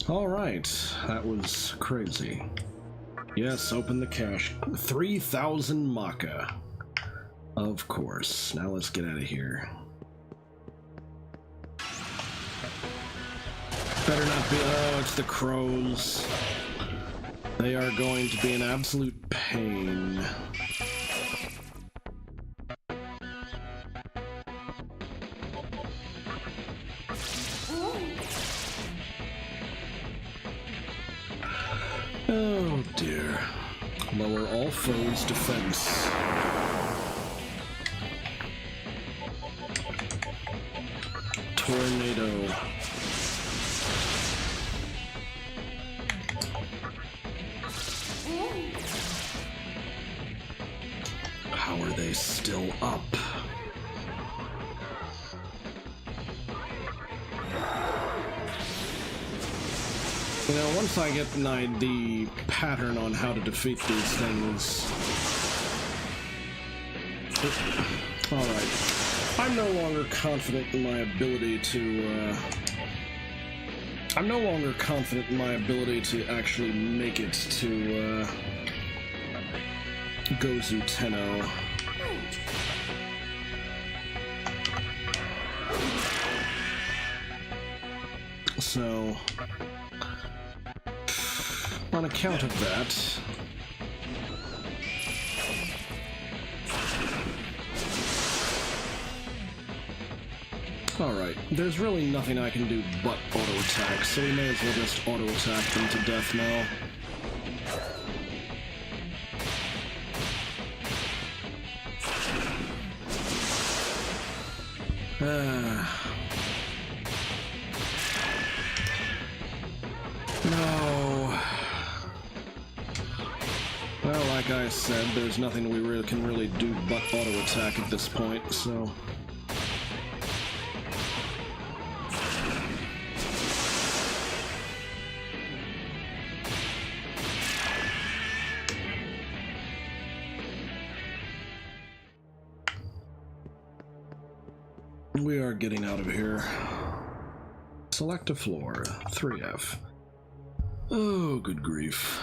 Alright, that was crazy. Yes, open the cache. 3,000 Maka. Of course. Now let's get out of here. Better not be... Oh, it's the crows. They are going to be an absolute pain. Oh dear. Lower all foes' defense. Tornado. How are they still up? You know, once I get the pattern on how to defeat these things... Alright. I'm no longer confident in my ability to, I'm no longer confident in my ability to actually make it to, Gozu Tenno. So... on account of that, alright, there's really nothing I can do but auto-attack, so we may as well just auto-attack them to death now. No. Well, like I said, there's nothing we really can do but auto-attack at this point, so... We are getting out of here. Select a floor, 3F. Oh, good grief.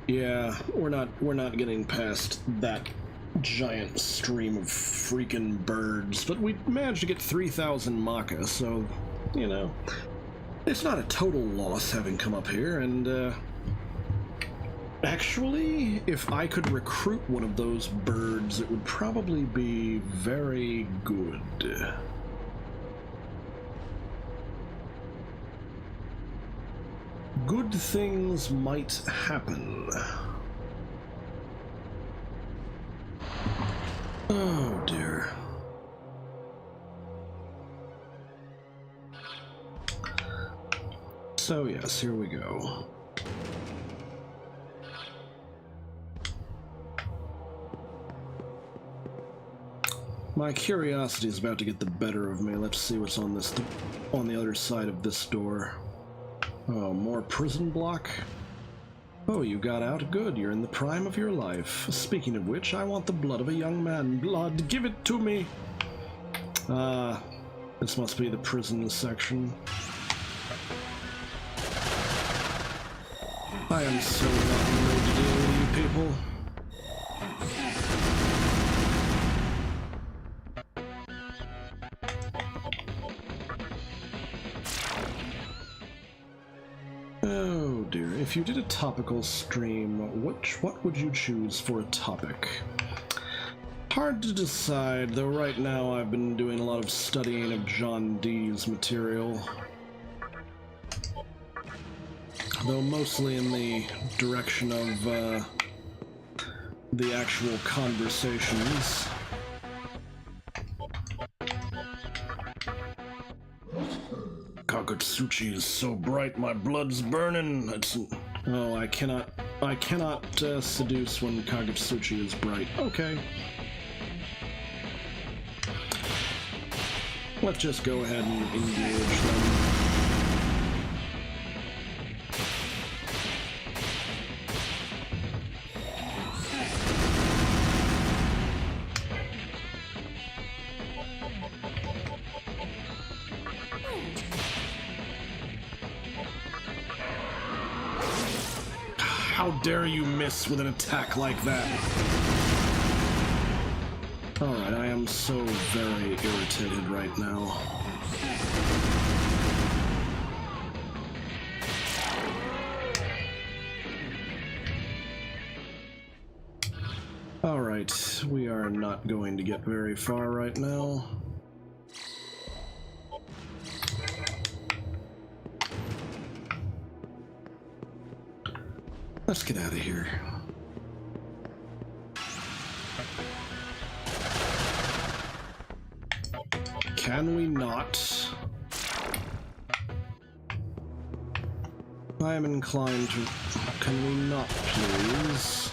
Yeah, we're not getting past that giant stream of freaking birds, but we managed to get 3,000 Maka, so, you know, it's not a total loss having come up here, and, actually, if I could recruit one of those birds, it would probably be very good. good things might happen. Oh dear. So yes, here we go. My curiosity is about to get the better of me. Let's see what's on this on the other side of this door. Oh, more prison block? Oh, you got out? Good, you're in the prime of your life. Speaking of which, I want the blood of a young man. Blood, give it to me! This must be the prison section. I am so not in the mood to deal with you people. Oh dear, if you did a topical stream, what would you choose for a topic? Hard to decide, though right now I've been doing a lot of studying of John Dee's material. Though mostly in the direction of the actual conversations. Kakutsuchi is so bright, my blood's burning. Oh, I cannot seduce when Kakutsuchi is bright. Okay. Let's just go ahead and engage them. How dare you miss with an attack like that? Alright, I am so very irritated right now. Alright, we are not going to get very far right now. Let's get out of here. Can we not? I am inclined to... Can we not, please?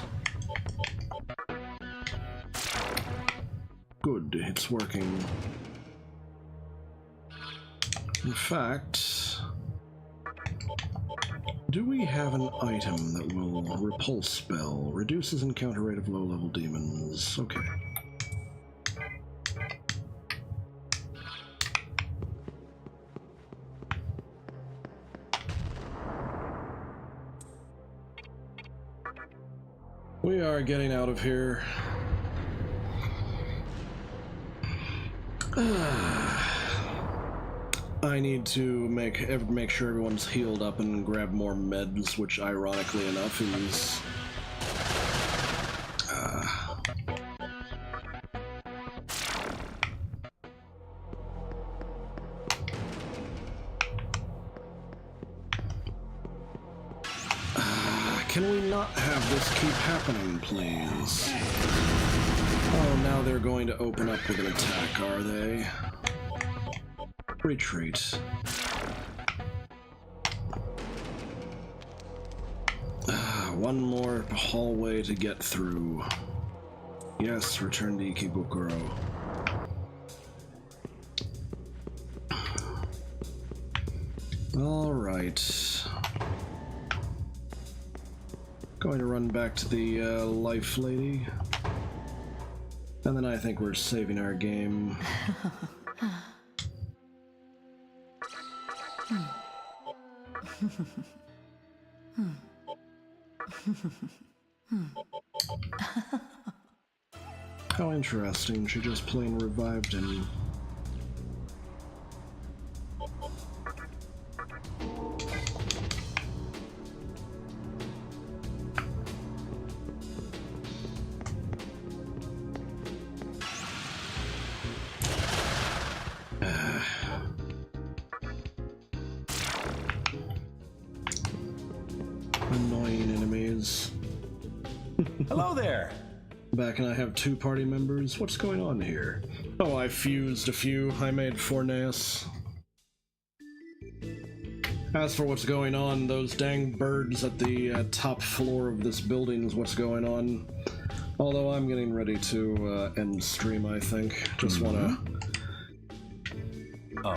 Good, it's working. In fact... Do we have an item that will repulse spell? Reduces encounter rate of low-level demons. Okay. We are getting out of here. I need to make sure everyone's healed up and grab more meds, which ironically enough is... Can we not have this keep happening, please? Oh, now they're going to open up with an attack, are they? Retreat. One more hallway to get through. Yes, return to Ikebukuro. Alright. Going to run back to the life lady. And then I think we're saving our game. How interesting, she just plain revived him. Annoying enemies. Hello there. Back and I have 2 party members. What's going on here? Oh, I fused a few. I made Forneus. As for what's going on, those dang birds at the top floor of this building is what's going on. Although I'm getting ready to end stream, I think. Just wanna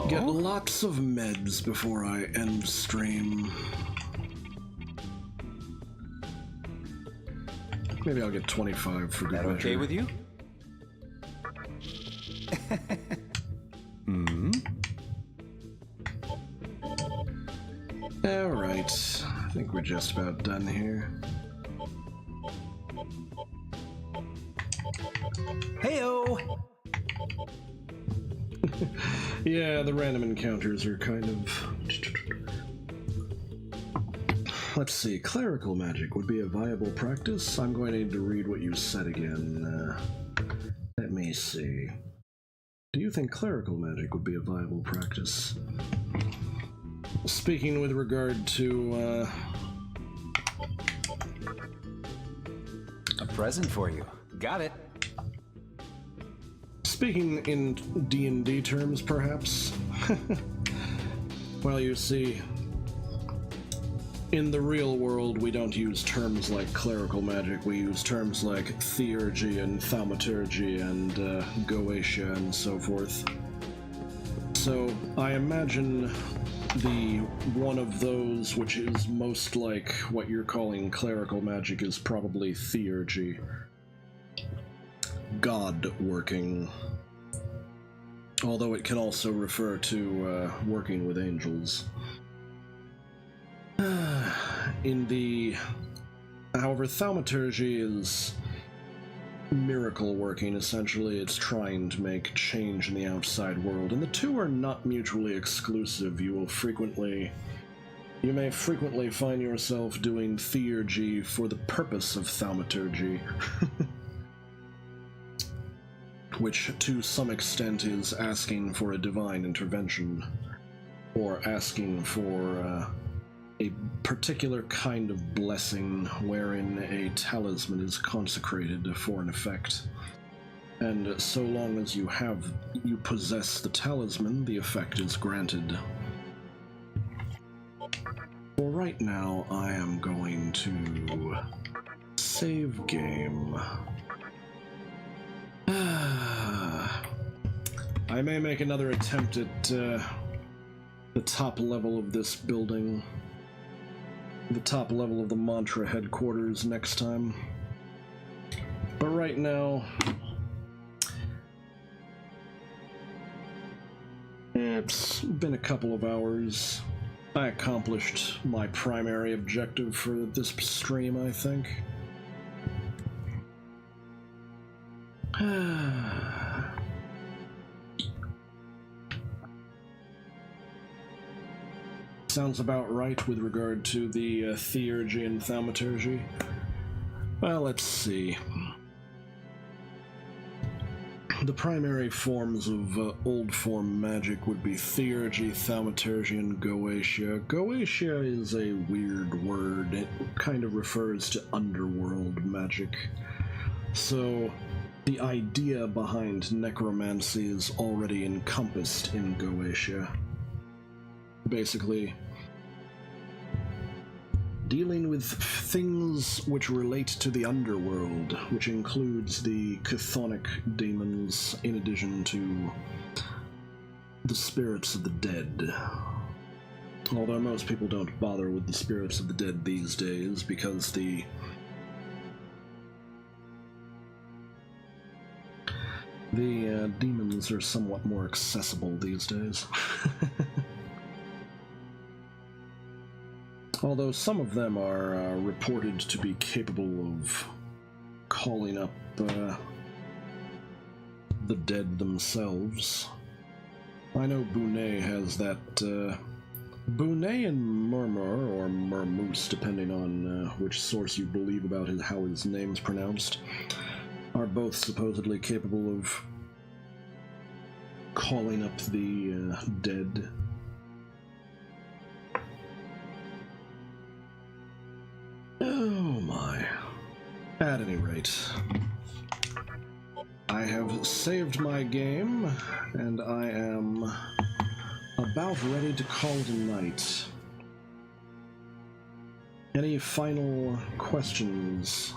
get lots of meds before I end stream. Maybe I'll get 25 for good That measure. okay with you? Alright, I think we're just about done here. Heyo! Yeah, the random encounters are kind of... Let's see, clerical magic would be a viable practice? I'm going to need to read what you said again. Let me see. Do you think clerical magic would be a viable practice? Speaking with regard to, A present for you. Got it. Speaking in D&D terms, perhaps? Well, you see, in the real world, we don't use terms like clerical magic. We use terms like theurgy and thaumaturgy and goetia and so forth. So, I imagine the one of those which is most like what you're calling clerical magic is probably theurgy. God working. Although it can also refer to working with angels. However, thaumaturgy is miracle working, essentially. It's trying to make change in the outside world, and the two are not mutually exclusive. You may frequently find yourself doing theurgy for the purpose of thaumaturgy. Which, to some extent, is asking for a divine intervention, or asking for a particular kind of blessing wherein a talisman is consecrated for an effect. And so long as you possess the talisman, the effect is granted. For right now, I am going to save game. I may make another attempt at the top level of this building. The top level of the Mantra headquarters next time. But right now, it's been a couple of hours. I accomplished my primary objective for this stream, I think. Sounds about right with regard to the theurgy and thaumaturgy. Well, let's see. The primary forms of old form magic would be theurgy, thaumaturgy, and goetia. Goetia is a weird word. It kind of refers to underworld magic. So, the idea behind necromancy is already encompassed in goetia. Basically, dealing with things which relate to the underworld, which includes the chthonic demons in addition to the spirits of the dead. Although most people don't bother with the spirits of the dead these days because the demons are somewhat more accessible these days. Although some of them are reported to be capable of calling up the dead themselves. I know Bonet has that. Bonet and Murmur, or Murmoose, depending on which source you believe about how his name's pronounced, are both supposedly capable of calling up the dead. Oh my. At any rate, I have saved my game, and I am about ready to call it a night. Any final questions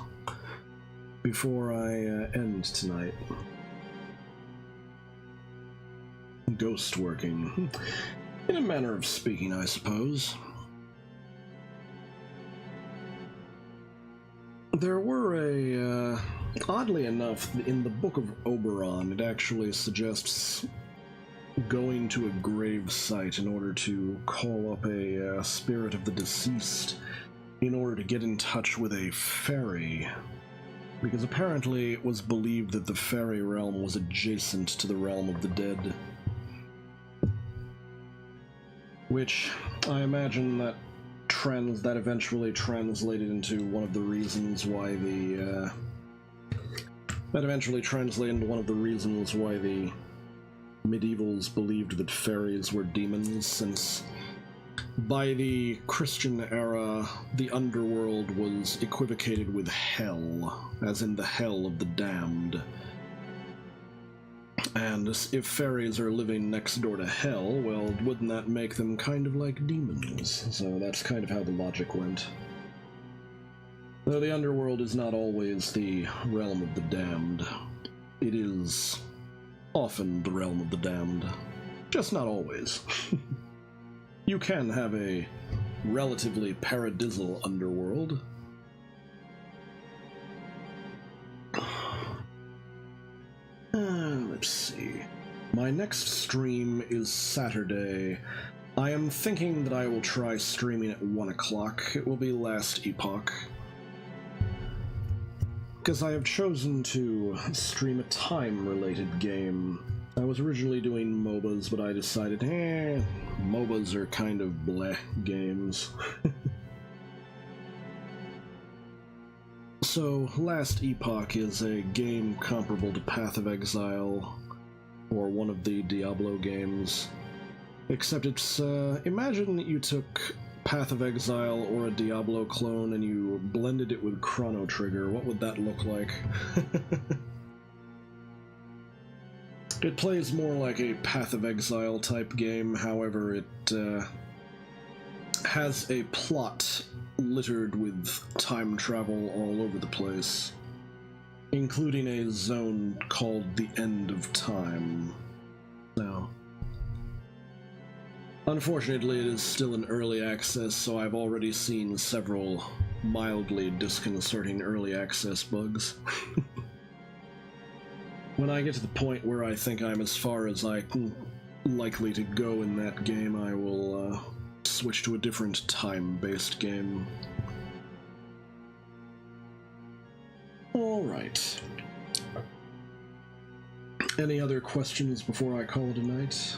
before I end tonight? Ghost working. In a manner of speaking, I suppose. There were oddly enough, in the Book of Oberon, it actually suggests going to a grave site in order to call up a spirit of the deceased in order to get in touch with a fairy. Because apparently it was believed that the fairy realm was adjacent to the realm of the dead. Which, I imagine that eventually translated into one of the reasons why the medievals believed that fairies were demons, since by the Christian era, the underworld was equivocated with hell, as in the hell of the damned. And if fairies are living next door to hell, well, wouldn't that make them kind of like demons? So that's kind of how the logic went. Though the underworld is not always the realm of the damned, it is often the realm of the damned. Just not always. You can have a relatively paradisal underworld. Let's see. My next stream is Saturday. I am thinking that I will try streaming at 1 o'clock. It will be Last Epoch. Because I have chosen to stream a time-related game. I was originally doing MOBAs, but I decided, MOBAs are kind of bleh games. So, Last Epoch is a game comparable to Path of Exile, or one of the Diablo games. Except it's, imagine that you took Path of Exile or a Diablo clone and you blended it with Chrono Trigger. What would that look like? It plays more like a Path of Exile type game, however it has a plot littered with time travel all over the place, including a zone called the End of Time. Now, unfortunately, it is still in early access, so I've already seen several mildly disconcerting early access bugs. When I get to the point where I think I'm as far as I'm likely to go in that game, I will switch to a different time-based game. Alright. Any other questions before I call it a night?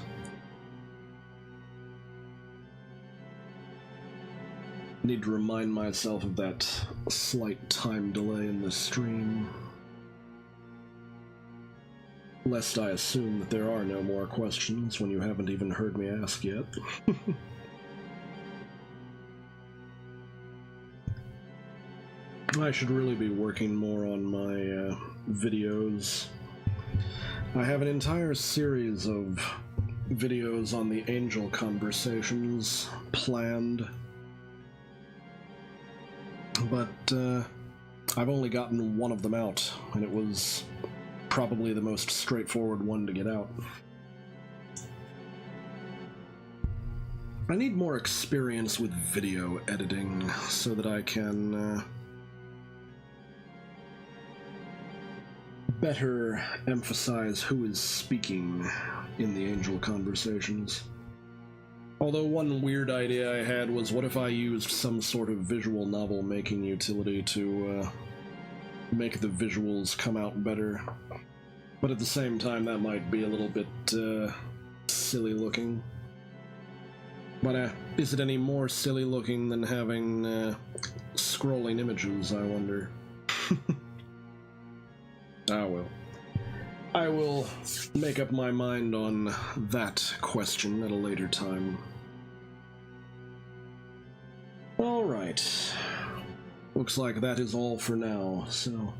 Need to remind myself of that slight time delay in the stream, lest I assume that there are no more questions when you haven't even heard me ask yet. I should really be working more on my videos. I have an entire series of videos on the angel conversations planned, but I've only gotten one of them out, and it was probably the most straightforward one to get out. I need more experience with video editing so that I can better emphasize who is speaking in the angel conversations. Although one weird idea I had was, what if I used some sort of visual novel making utility to make the visuals come out better? But at the same time, that might be a little bit silly looking. But is it any more silly looking than having scrolling images, I wonder? Ah, well. I will make up my mind on that question at a later time. Alright. looks like that is all for now, so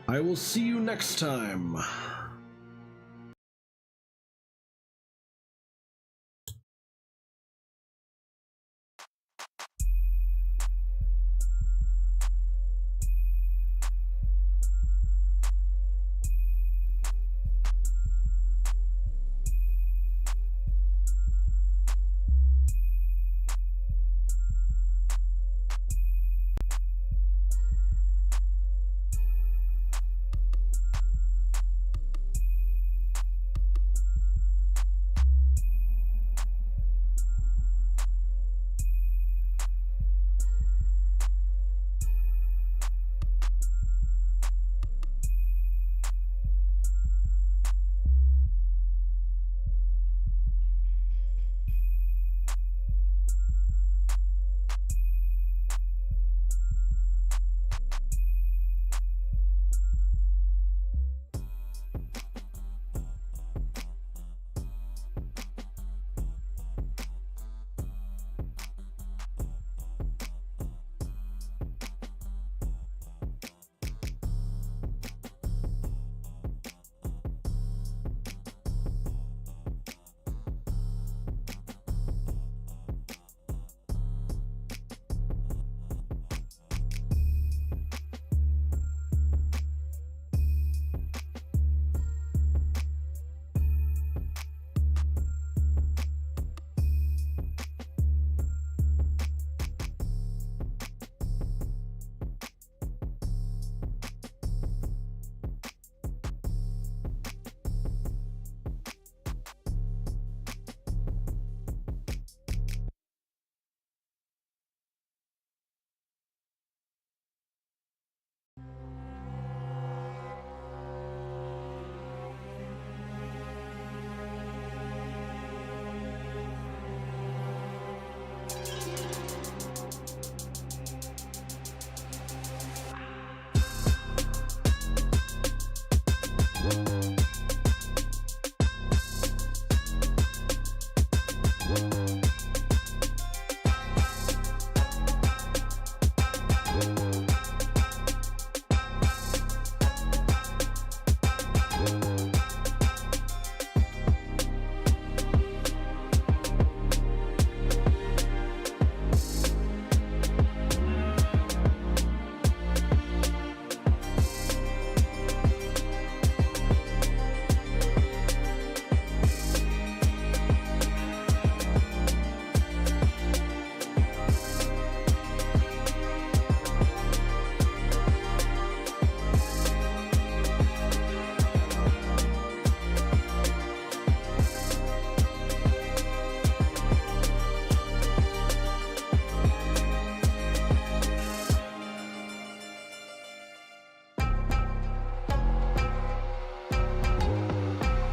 I will see you next time.